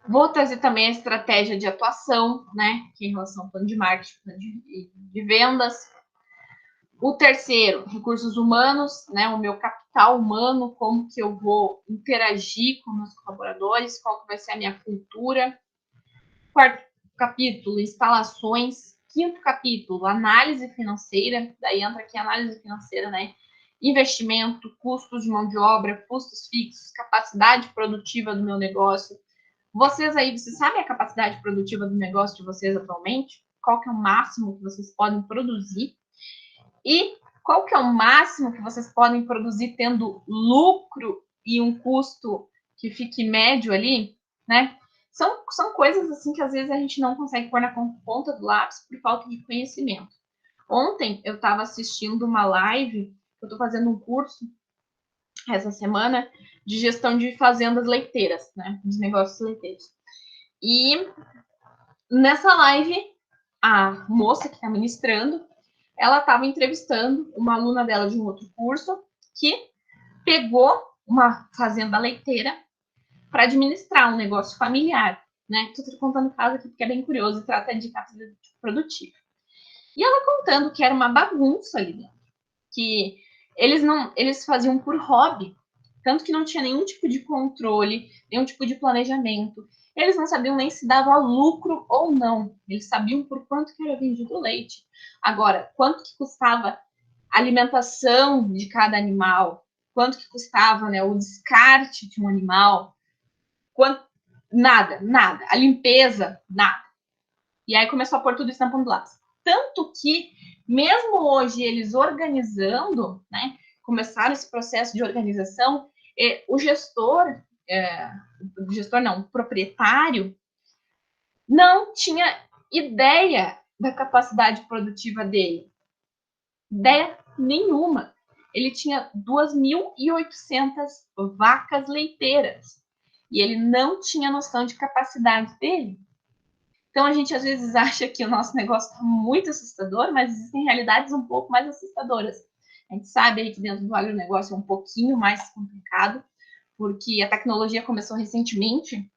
Vou trazer também a estratégia de atuação, né, que é em relação ao plano de marketing, plano de vendas. O terceiro, recursos humanos, né, o meu capital humano, como que eu vou interagir com meus colaboradores, qual que vai ser a minha cultura. Quarto capítulo, instalações. Quinto capítulo, análise financeira. Daí entra aqui a análise financeira, né? Investimento, custos de mão de obra, custos fixos, capacidade produtiva do meu negócio. Vocês sabem a capacidade produtiva do negócio de vocês atualmente? Qual que é o máximo que vocês podem produzir? E qual que é o máximo que vocês podem produzir tendo lucro e um custo que fique médio ali, né? São coisas assim que às vezes a gente não consegue pôr na ponta do lápis por falta de conhecimento. Ontem eu estava assistindo uma live, eu estou fazendo um curso essa semana de gestão de fazendas leiteiras, né? De negócios leiteiros. E nessa live, a moça que está ministrando, ela estava entrevistando uma aluna dela de um outro curso que pegou uma fazenda leiteira para administrar um negócio familiar, né? Estou contando o caso aqui porque é bem curioso e trata de capacidade produtiva. E ela contando que era uma bagunça ali dentro, que eles faziam por hobby, tanto que não tinha nenhum tipo de controle, nenhum tipo de planejamento. Eles não sabiam nem se dava lucro ou não. Eles sabiam por quanto que era vendido o leite. Agora, quanto que custava a alimentação de cada animal, quanto que custava, né, o descarte de um animal, nada. A limpeza, nada. E aí começou a pôr tudo isso na ponta do lápis. Tanto que, mesmo hoje, eles organizando, né, começaram esse processo de organização, o o proprietário, não tinha ideia da capacidade produtiva dele. Ideia nenhuma. Ele tinha 2.800 vacas leiteiras. E ele não tinha noção de capacidade dele. Então, a gente às vezes acha que o nosso negócio está muito assustador, mas existem realidades um pouco mais assustadoras. A gente sabe aí que dentro do agronegócio é um pouquinho mais complicado, porque a tecnologia começou recentemente,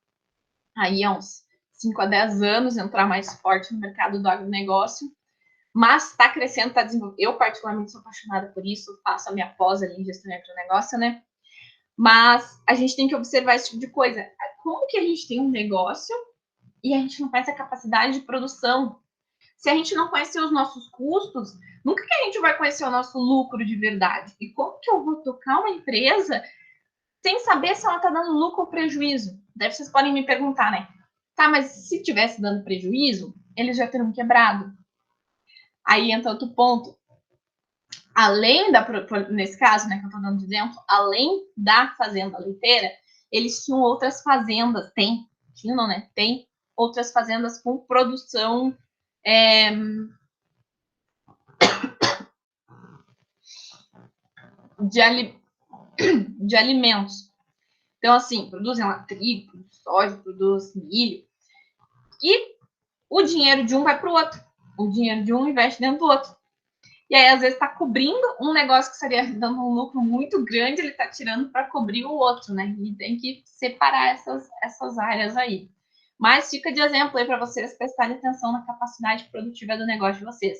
aí há uns 5 a 10 anos, entrar mais forte no mercado do agronegócio, mas está crescendo, está desenvolvendo. Eu, particularmente, sou apaixonada por isso, faço a minha pós ali em gestão de agronegócio, né? Mas a gente tem que observar esse tipo de coisa. Como que a gente tem um negócio e a gente não conhece a capacidade de produção? Se a gente não conhecer os nossos custos, nunca que a gente vai conhecer o nosso lucro de verdade. E como que eu vou tocar uma empresa sem saber se ela está dando lucro ou prejuízo? Daí vocês podem me perguntar, né? Tá, mas se tivesse dando prejuízo, eles já teriam quebrado. Aí entra outro ponto. Além nesse caso, né, que eu estou dando de exemplo, além da fazenda leiteira, eles tinham outras fazendas, tem outras fazendas com produção de alimentos. Então, assim, produzem lá trigo, soja, produzem milho. E o dinheiro de um vai para o outro. o dinheiro de um e investe dentro do outro. E aí, às vezes, está cobrindo um negócio que estaria dando um lucro muito grande, ele está tirando para cobrir o outro, né? E tem que separar essas áreas aí. Mas fica de exemplo aí para vocês prestarem atenção na capacidade produtiva do negócio de vocês.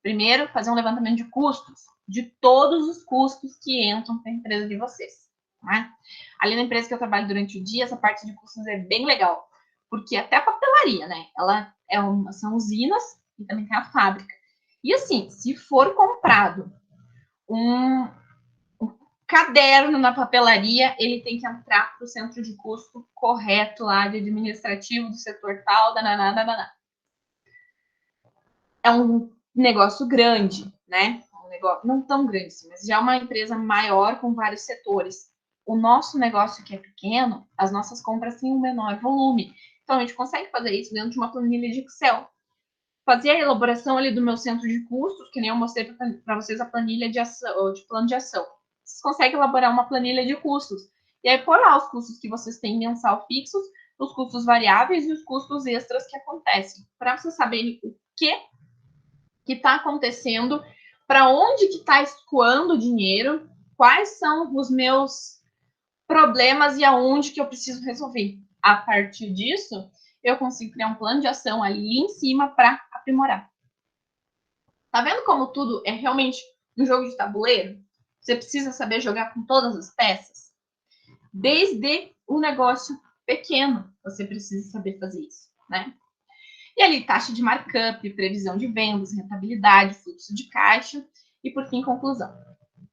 Primeiro, fazer um levantamento de custos, de todos os custos que entram para a empresa de vocês. Tá? Ali na empresa que eu trabalho durante o dia, essa parte de custos é bem legal, porque até a papelaria, né? Ela são usinas e também tem a fábrica. E assim, se for comprado um caderno na papelaria, ele tem que entrar para o centro de custo correto lá de administrativo do setor tal, dananana. É um negócio grande, né? Um negócio não tão grande assim, mas já é uma empresa maior com vários setores. O nosso negócio que é pequeno, as nossas compras têm um menor volume. Então a gente consegue fazer isso dentro de uma planilha de Excel. Fazer a elaboração ali do meu centro de custos, que nem eu mostrei para vocês a planilha de ação, de plano de ação. Vocês conseguem elaborar uma planilha de custos. E aí, por lá os custos que vocês têm mensal fixos, os custos variáveis e os custos extras que acontecem. Para vocês saberem o que está acontecendo, para onde que está escoando o dinheiro, quais são os meus problemas e aonde que eu preciso resolver. A partir disso, eu consigo criar um plano de ação ali em cima para aprimorar. Tá vendo como tudo é realmente um jogo de tabuleiro? Você precisa saber jogar com todas as peças. Desde um negócio pequeno, você precisa saber fazer isso, né? E ali, taxa de markup, previsão de vendas, rentabilidade, fluxo de caixa e, por fim, conclusão.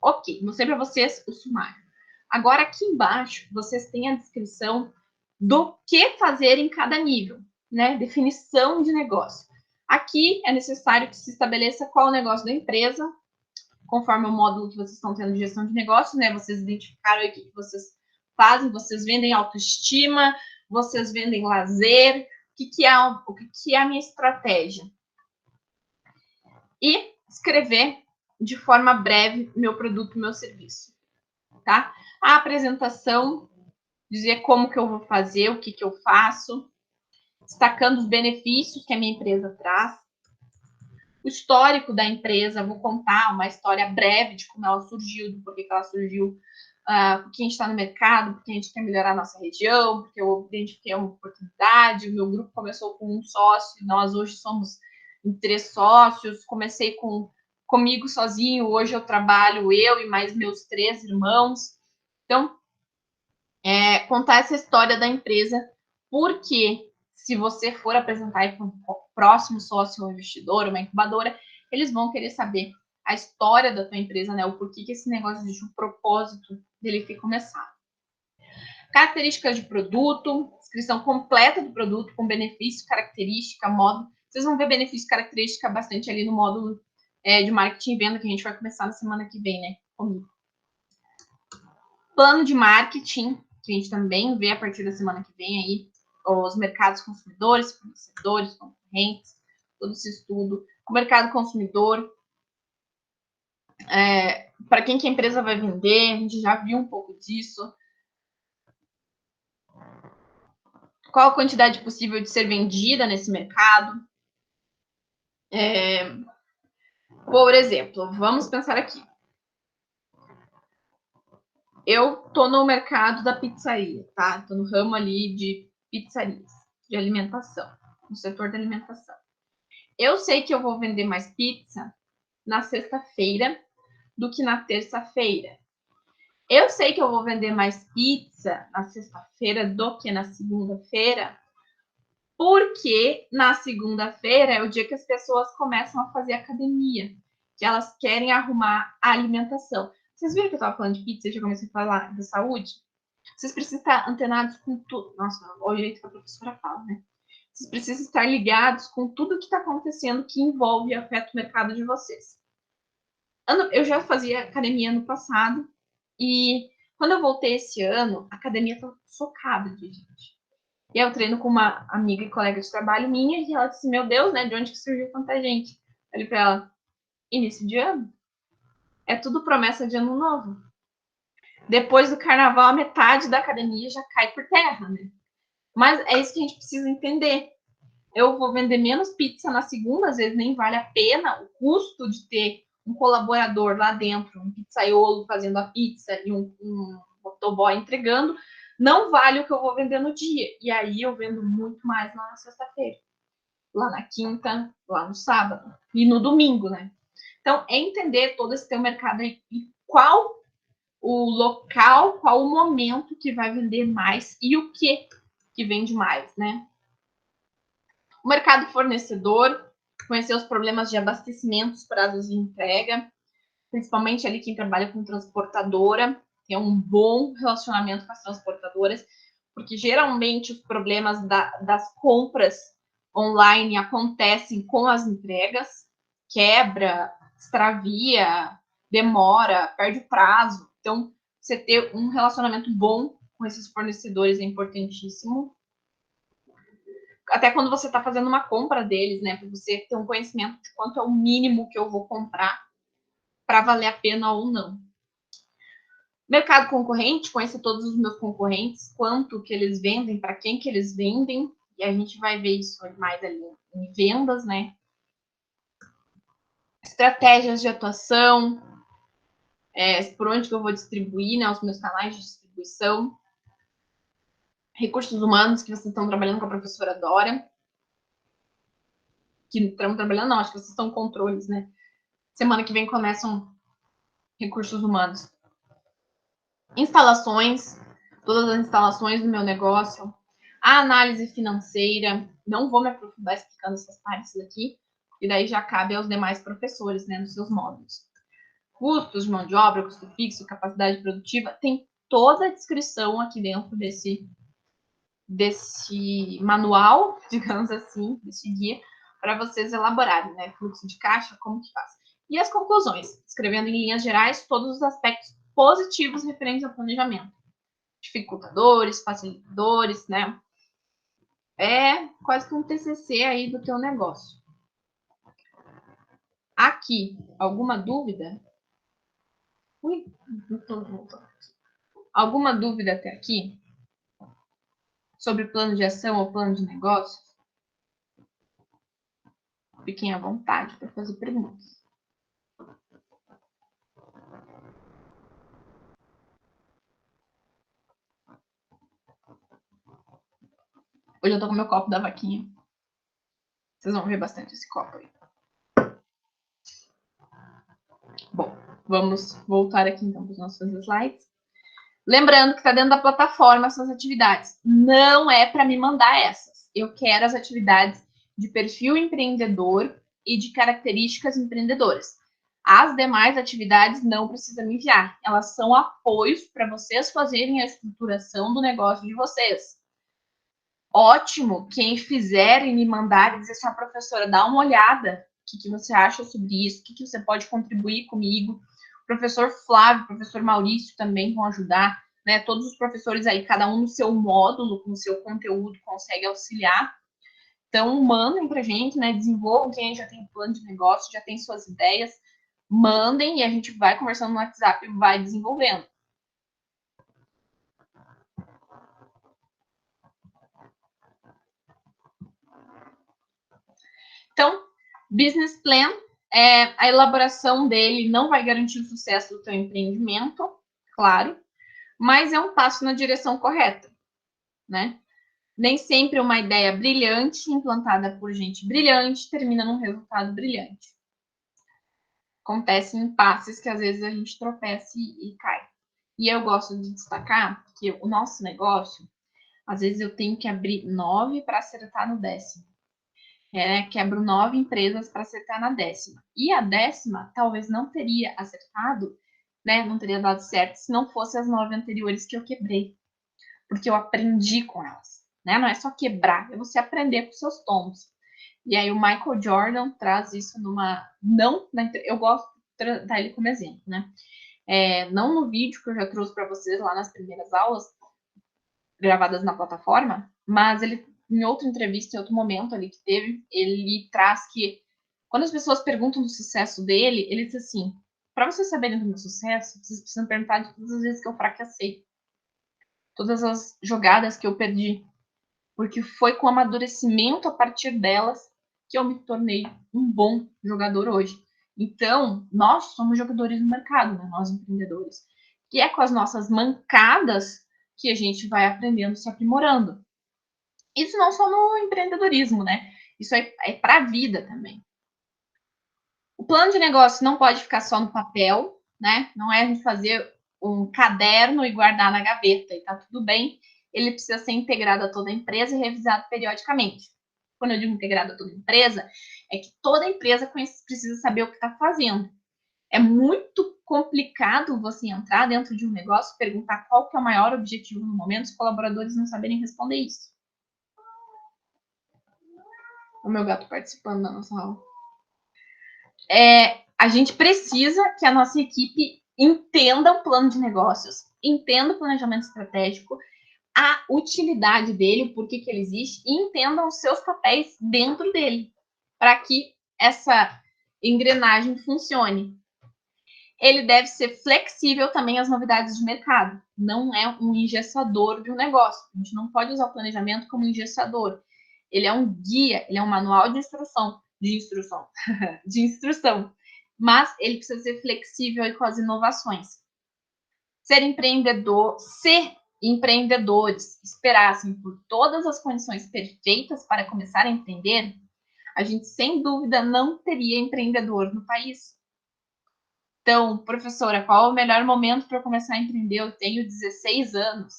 Ok, mostrei para vocês o sumário. Agora, aqui embaixo, vocês têm a descrição do que fazer em cada nível, né? Definição de negócio. Aqui é necessário que se estabeleça qual é o negócio da empresa, conforme o módulo que vocês estão tendo de gestão de negócio, né? Vocês identificaram aí o que vocês fazem, vocês vendem autoestima, vocês vendem lazer, o que é a minha estratégia. E escrever de forma breve meu produto, meu serviço, tá? A apresentação, dizer como que eu vou fazer, o que eu faço, destacando os benefícios que a minha empresa traz, o histórico da empresa, vou contar uma história breve de como ela surgiu, do porquê que ela surgiu, porque a gente está no mercado, porque a gente quer melhorar a nossa região, porque eu identifiquei uma oportunidade, o meu grupo começou com um sócio, nós hoje somos 3 sócios, comecei comigo sozinho, hoje eu trabalho eu e mais meus 3 irmãos. Então, contar essa história da empresa, porque se você for apresentar para um próximo sócio ou investidor, uma incubadora, eles vão querer saber a história da tua empresa, né? O porquê que esse negócio existe, o propósito dele ter começado. Características de produto, descrição completa do produto com benefício, característica, módulo. Vocês vão ver benefício e característica bastante ali no módulo de marketing e venda que a gente vai começar na semana que vem, né? Comigo. Plano de marketing, que a gente também vê a partir da semana que vem aí, os mercados consumidores, fornecedores, concorrentes, todo esse estudo. O mercado consumidor, para quem que a empresa vai vender, a gente já viu um pouco disso. Qual a quantidade possível de ser vendida nesse mercado? Por exemplo, vamos pensar aqui. Eu estou no mercado da pizzaria, tá? Estou no ramo ali de pizzarias, de alimentação, no setor da alimentação. Eu sei que eu vou vender mais pizza na sexta-feira do que na terça-feira. Eu sei que eu vou vender mais pizza na sexta-feira do que na segunda-feira, porque na segunda-feira é o dia que as pessoas começam a fazer academia, que elas querem arrumar a alimentação. Vocês viram que eu estava falando de pizza e já comecei a falar de saúde? Vocês precisam estar antenados com tudo. Nossa, olha o jeito que a professora fala, né? Vocês precisam estar ligados com tudo que está acontecendo que envolve e afeta o mercado de vocês. Eu já fazia academia ano passado e quando eu voltei esse ano, a academia está socada de gente. E eu treino com uma amiga e colega de trabalho minha e ela disse, meu Deus, né, de onde que surgiu tanta gente? Eu falei para ela, início de ano. É tudo promessa de ano novo. Depois do carnaval, a metade da academia já cai por terra, né? Mas é isso que a gente precisa entender. eu vou vender menos pizza na segunda, às vezes nem vale a pena o custo de ter um colaborador lá dentro, um pizzaiolo fazendo a pizza e um motoboy entregando, não vale o que eu vou vender no dia. E aí eu vendo muito mais lá na sexta-feira, lá na quinta, lá no sábado e no domingo, né? Então, é entender todo esse teu mercado aí e qual o local, qual o momento que vai vender mais e o que vende mais, né? O mercado fornecedor, conhecer os problemas de abastecimento, os prazos de entrega, principalmente ali quem trabalha com transportadora, tem um bom relacionamento com as transportadoras, porque geralmente os problemas das compras online acontecem com as entregas, quebra, extravia, demora, perde prazo. Então, você ter um relacionamento bom com esses fornecedores é importantíssimo. Até quando você está fazendo uma compra deles, né? Para você ter um conhecimento de quanto é o mínimo que eu vou comprar para valer a pena ou não. Mercado concorrente, conhecer todos os meus concorrentes, quanto que eles vendem, para quem que eles vendem, e a gente vai ver isso mais ali em vendas, né? Estratégias de atuação, por onde que eu vou distribuir, né? Os meus canais de distribuição. Recursos humanos, que vocês estão trabalhando com a professora Dora. Que estão trabalhando, não, acho que vocês estão controles, né? Semana que vem começam recursos humanos. Instalações, todas as instalações do meu negócio. A análise financeira, não vou me aprofundar explicando essas partes aqui, e daí já cabe aos demais professores, né, nos seus módulos. Custos de mão de obra, custo fixo, capacidade produtiva, tem toda a descrição aqui dentro desse manual, digamos assim, desse guia, para vocês elaborarem, né, fluxo de caixa, como que faz. E as conclusões, escrevendo em linhas gerais todos os aspectos positivos referentes ao planejamento. Dificultadores, facilitadores, né? É quase que um TCC aí do teu negócio. Aqui, alguma dúvida? Ui, não tô. Alguma dúvida até aqui? Sobre plano de ação ou plano de negócio? Fiquem à vontade para fazer perguntas. Hoje eu tô com meu copo da vaquinha. Vocês vão ver bastante esse copo aí. Bom, vamos voltar aqui então para os nossos slides. Lembrando que está dentro da plataforma essas atividades. Não é para me mandar essas. Eu quero as atividades de perfil empreendedor e de características empreendedoras. As demais atividades não precisa me enviar. Elas são apoios para vocês fazerem a estruturação do negócio de vocês. Ótimo quem fizer e me mandar e dizer assim, professora, dá uma olhada. O que você acha sobre isso? O que você pode contribuir comigo? O professor Flávio, o professor Maurício também vão ajudar, né? Todos os professores aí, cada um no seu módulo, com o seu conteúdo, consegue auxiliar. Então, mandem pra gente, né? Desenvolvam quem já tem plano de negócio, já tem suas ideias, mandem e a gente vai conversando no WhatsApp e vai desenvolvendo. Então, business plan, a elaboração dele não vai garantir o sucesso do teu empreendimento, claro, mas é um passo na direção correta, né? Nem sempre uma ideia brilhante, implantada por gente brilhante, termina num resultado brilhante. Acontece em passes que às vezes a gente tropeça e cai. E eu gosto de destacar que o nosso negócio, às vezes eu tenho que abrir 9 para acertar no 10º. Quebro 9 empresas para acertar na 10ª. E a 10ª talvez não teria acertado, né? Não teria dado certo se não fosse as 9 anteriores que eu quebrei. Porque eu aprendi com elas, né? Não é só quebrar, é você aprender com seus tombos. E aí o Michael Jordan traz isso numa... Não, eu gosto de dar ele como exemplo, né? Não no vídeo que eu já trouxe para vocês lá nas primeiras aulas, gravadas na plataforma, mas ele, em outra entrevista, em outro momento ali que teve, ele traz que quando as pessoas perguntam do sucesso dele, ele diz assim, para vocês saberem do meu sucesso, vocês precisam perguntar de todas as vezes que eu fracassei, todas as jogadas que eu perdi, porque foi com amadurecimento a partir delas que eu me tornei um bom jogador hoje. Então, nós somos jogadores no mercado, né? Nós empreendedores. Que é com as nossas mancadas que a gente vai aprendendo, se aprimorando. Isso não só no empreendedorismo, né? Isso é para a vida também. O plano de negócio não pode ficar só no papel, né? Não é a gente fazer um caderno e guardar na gaveta e tá tudo bem. Ele precisa ser integrado a toda a empresa e revisado periodicamente. Quando eu digo integrado a toda a empresa, é que toda empresa precisa saber o que está fazendo. É muito complicado você entrar dentro de um negócio e perguntar qual que é o maior objetivo no momento, os colaboradores não saberem responder isso. O meu gato participando da nossa aula. A gente precisa que a nossa equipe entenda o plano de negócios, entenda o planejamento estratégico, a utilidade dele, o porquê que ele existe, e entendam os seus papéis dentro dele, para que essa engrenagem funcione. Ele deve ser flexível também às novidades de mercado. Não é um engessador de um negócio. A gente não pode usar o planejamento como engessador. Ele é um guia, ele é um manual de instrução, de instrução. Mas ele precisa ser flexível com as inovações. Se empreendedores esperassem por todas as condições perfeitas para começar a empreender, a gente sem dúvida não teria empreendedor no país. Então, professora, qual é o melhor momento para eu começar a empreender? Eu tenho 16 anos.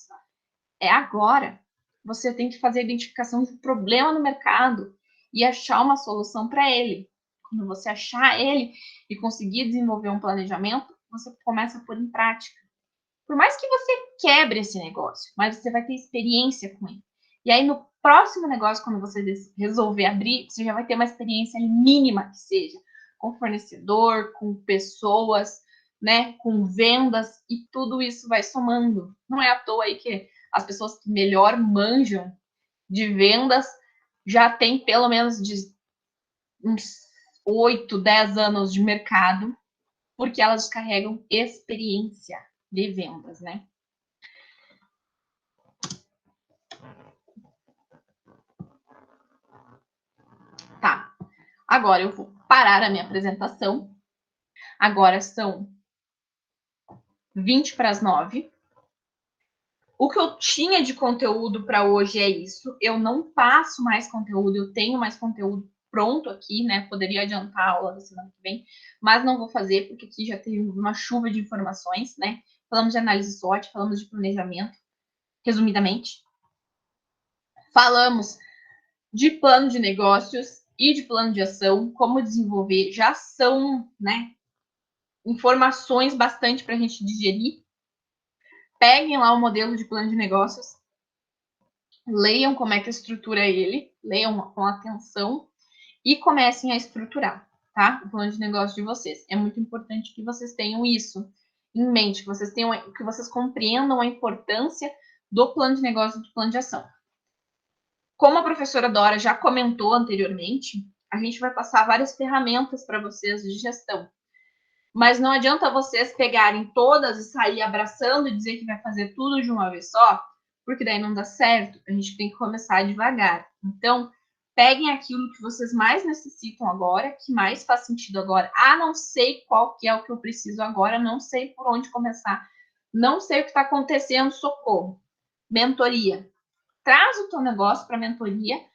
É agora. Você tem que fazer a identificação de um problema no mercado e achar uma solução para ele. Quando você achar ele e conseguir desenvolver um planejamento, você começa a pôr em prática. Por mais que você quebre esse negócio, mas você vai ter experiência com ele. E aí, no próximo negócio, quando você resolver abrir, você já vai ter uma experiência mínima que seja, com fornecedor, com pessoas, né, com vendas, e tudo isso vai somando. Não é à toa aí que as pessoas que melhor manjam de vendas já têm pelo menos de uns 8, 10 anos de mercado, porque elas carregam experiência de vendas, né? Tá. Agora eu vou parar a minha apresentação. Agora são 20 para as 9. O que eu tinha de conteúdo para hoje é isso. Eu não passo mais conteúdo, eu tenho mais conteúdo pronto aqui, né? Poderia adiantar a aula da semana que vem, mas não vou fazer, porque aqui já teve uma chuva de informações, né? Falamos de análise SWOT, falamos de planejamento, resumidamente. Falamos de plano de negócios e de plano de ação, como desenvolver, já são, né, informações bastante para a gente digerir. Peguem lá o modelo de plano de negócios, leiam como é que estrutura ele, leiam com atenção e comecem a estruturar, tá? O plano de negócio de vocês. É muito importante que vocês tenham isso em mente, que vocês compreendam a importância do plano de negócio e do plano de ação. Como a professora Dora já comentou anteriormente, a gente vai passar várias ferramentas para vocês de gestão. Mas não adianta vocês pegarem todas e sair abraçando e dizer que vai fazer tudo de uma vez só, porque daí não dá certo. A gente tem que começar devagar. Então, peguem aquilo que vocês mais necessitam agora, que mais faz sentido agora. Ah, não sei qual que é o que eu preciso agora, não sei por onde começar, não sei o que está acontecendo, socorro. Mentoria. Traz o teu negócio para mentoria,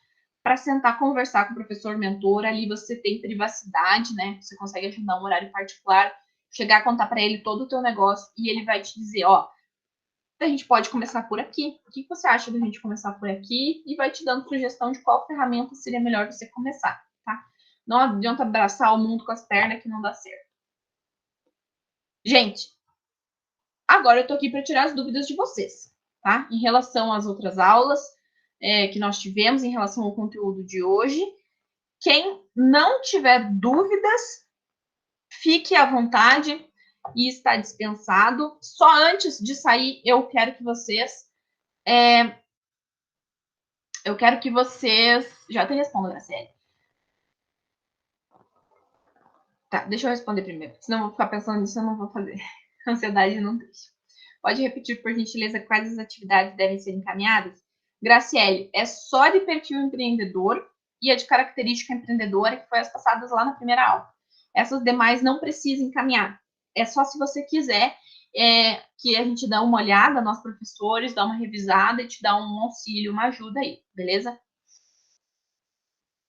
para sentar conversar com o professor mentor. Ali você tem privacidade, né? Você consegue agendar um horário particular, chegar a contar para ele todo o teu negócio e ele vai te dizer, ó, a gente pode começar por aqui. O que você acha da gente começar por aqui? E vai te dando sugestão de qual ferramenta seria melhor você começar, tá? Não adianta abraçar o mundo com as pernas que não dá certo. Gente, agora eu tô aqui para tirar as dúvidas de vocês, tá? Em relação às outras aulas que nós tivemos, em relação ao conteúdo de hoje. Quem não tiver dúvidas, fique à vontade e está dispensado. Só antes de sair, eu quero que vocês. Já te respondo, Graciele. Tá, deixa eu responder primeiro. Senão eu vou ficar pensando nisso, eu não vou fazer. Ansiedade não deixa. Pode repetir, por gentileza, quais as atividades devem ser encaminhadas? Graciele, é só de perfil empreendedor e a de característica empreendedora, que foi as passadas lá na primeira aula. Essas demais não precisa encaminhar. É só se você quiser que a gente dá uma olhada, nós professores, dá uma revisada e te dá um auxílio, uma ajuda aí, beleza?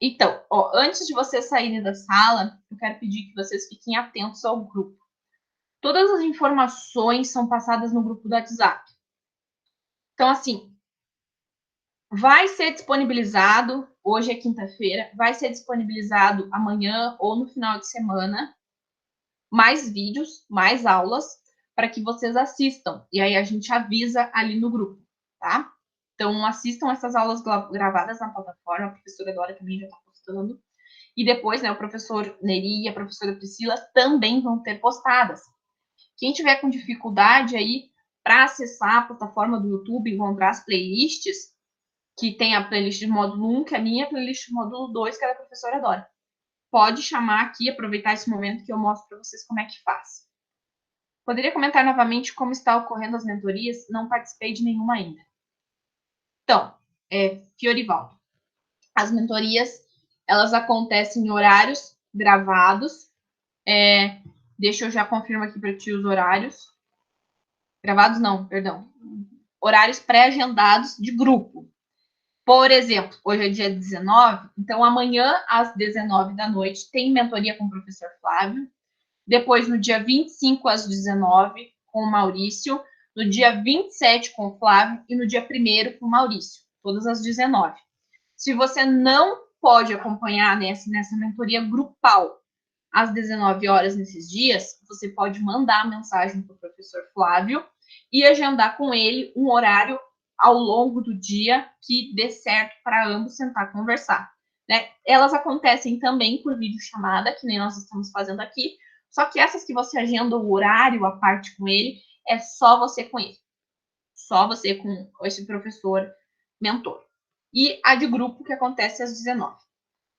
Então, ó, antes de vocês saírem da sala, eu quero pedir que vocês fiquem atentos ao grupo. Todas as informações são passadas no grupo do WhatsApp. Então, assim, vai ser disponibilizado, hoje é quinta-feira, vai ser disponibilizado amanhã ou no final de semana, mais vídeos, mais aulas, para que vocês assistam. E aí a gente avisa ali no grupo, tá? Então, assistam essas aulas gravadas na plataforma, a professora Dora também já está postando. E depois, né, o professor Neri e a professora Priscila também vão ter postadas. Quem tiver com dificuldade aí para acessar a plataforma do YouTube, encontrar as playlists, que tem a playlist de módulo 1, que é a minha playlist de módulo 2, que é da professora Dora. Pode chamar aqui, aproveitar esse momento que eu mostro para vocês como é que faz. Poderia comentar novamente como está ocorrendo as mentorias? Não participei de nenhuma ainda. Então, Fiorivaldo, as mentorias, elas acontecem em horários gravados. Deixa eu já confirmar aqui para ti os horários. Gravados não, perdão. Horários pré-agendados de grupo. Por exemplo, hoje é dia 19, então amanhã às 19 da noite tem mentoria com o professor Flávio. Depois, no dia 25 às 19, com o Maurício. No dia 27 com o Flávio e no dia 1º com o Maurício, todas às 19. Se você não pode acompanhar nessa mentoria grupal às 19 horas nesses dias, você pode mandar mensagem para o professor Flávio e agendar com ele um horário ao longo do dia que dê certo para ambos sentar e conversar. Né? Elas acontecem também por videochamada, que nem nós estamos fazendo aqui, só que essas que você agenda o horário, a parte com ele, é só você com ele. Só você com esse professor mentor. E a de grupo, que acontece às 19.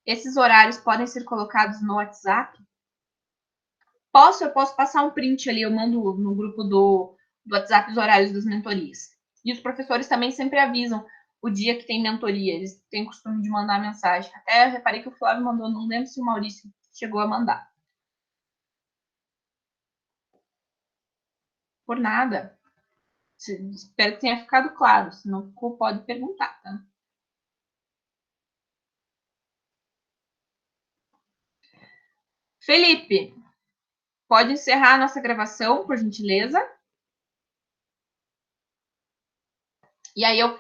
Esses horários podem ser colocados no WhatsApp. Eu posso passar um print ali, eu mando no grupo do WhatsApp os horários das mentorias. E os professores também sempre avisam o dia que tem mentoria. Eles têm costume de mandar mensagem. Até reparei que o Flávio mandou, não lembro se o Maurício chegou a mandar. Por nada. Espero que tenha ficado claro. Se não ficou, pode perguntar, tá? Felipe, pode encerrar a nossa gravação, por gentileza? E aí eu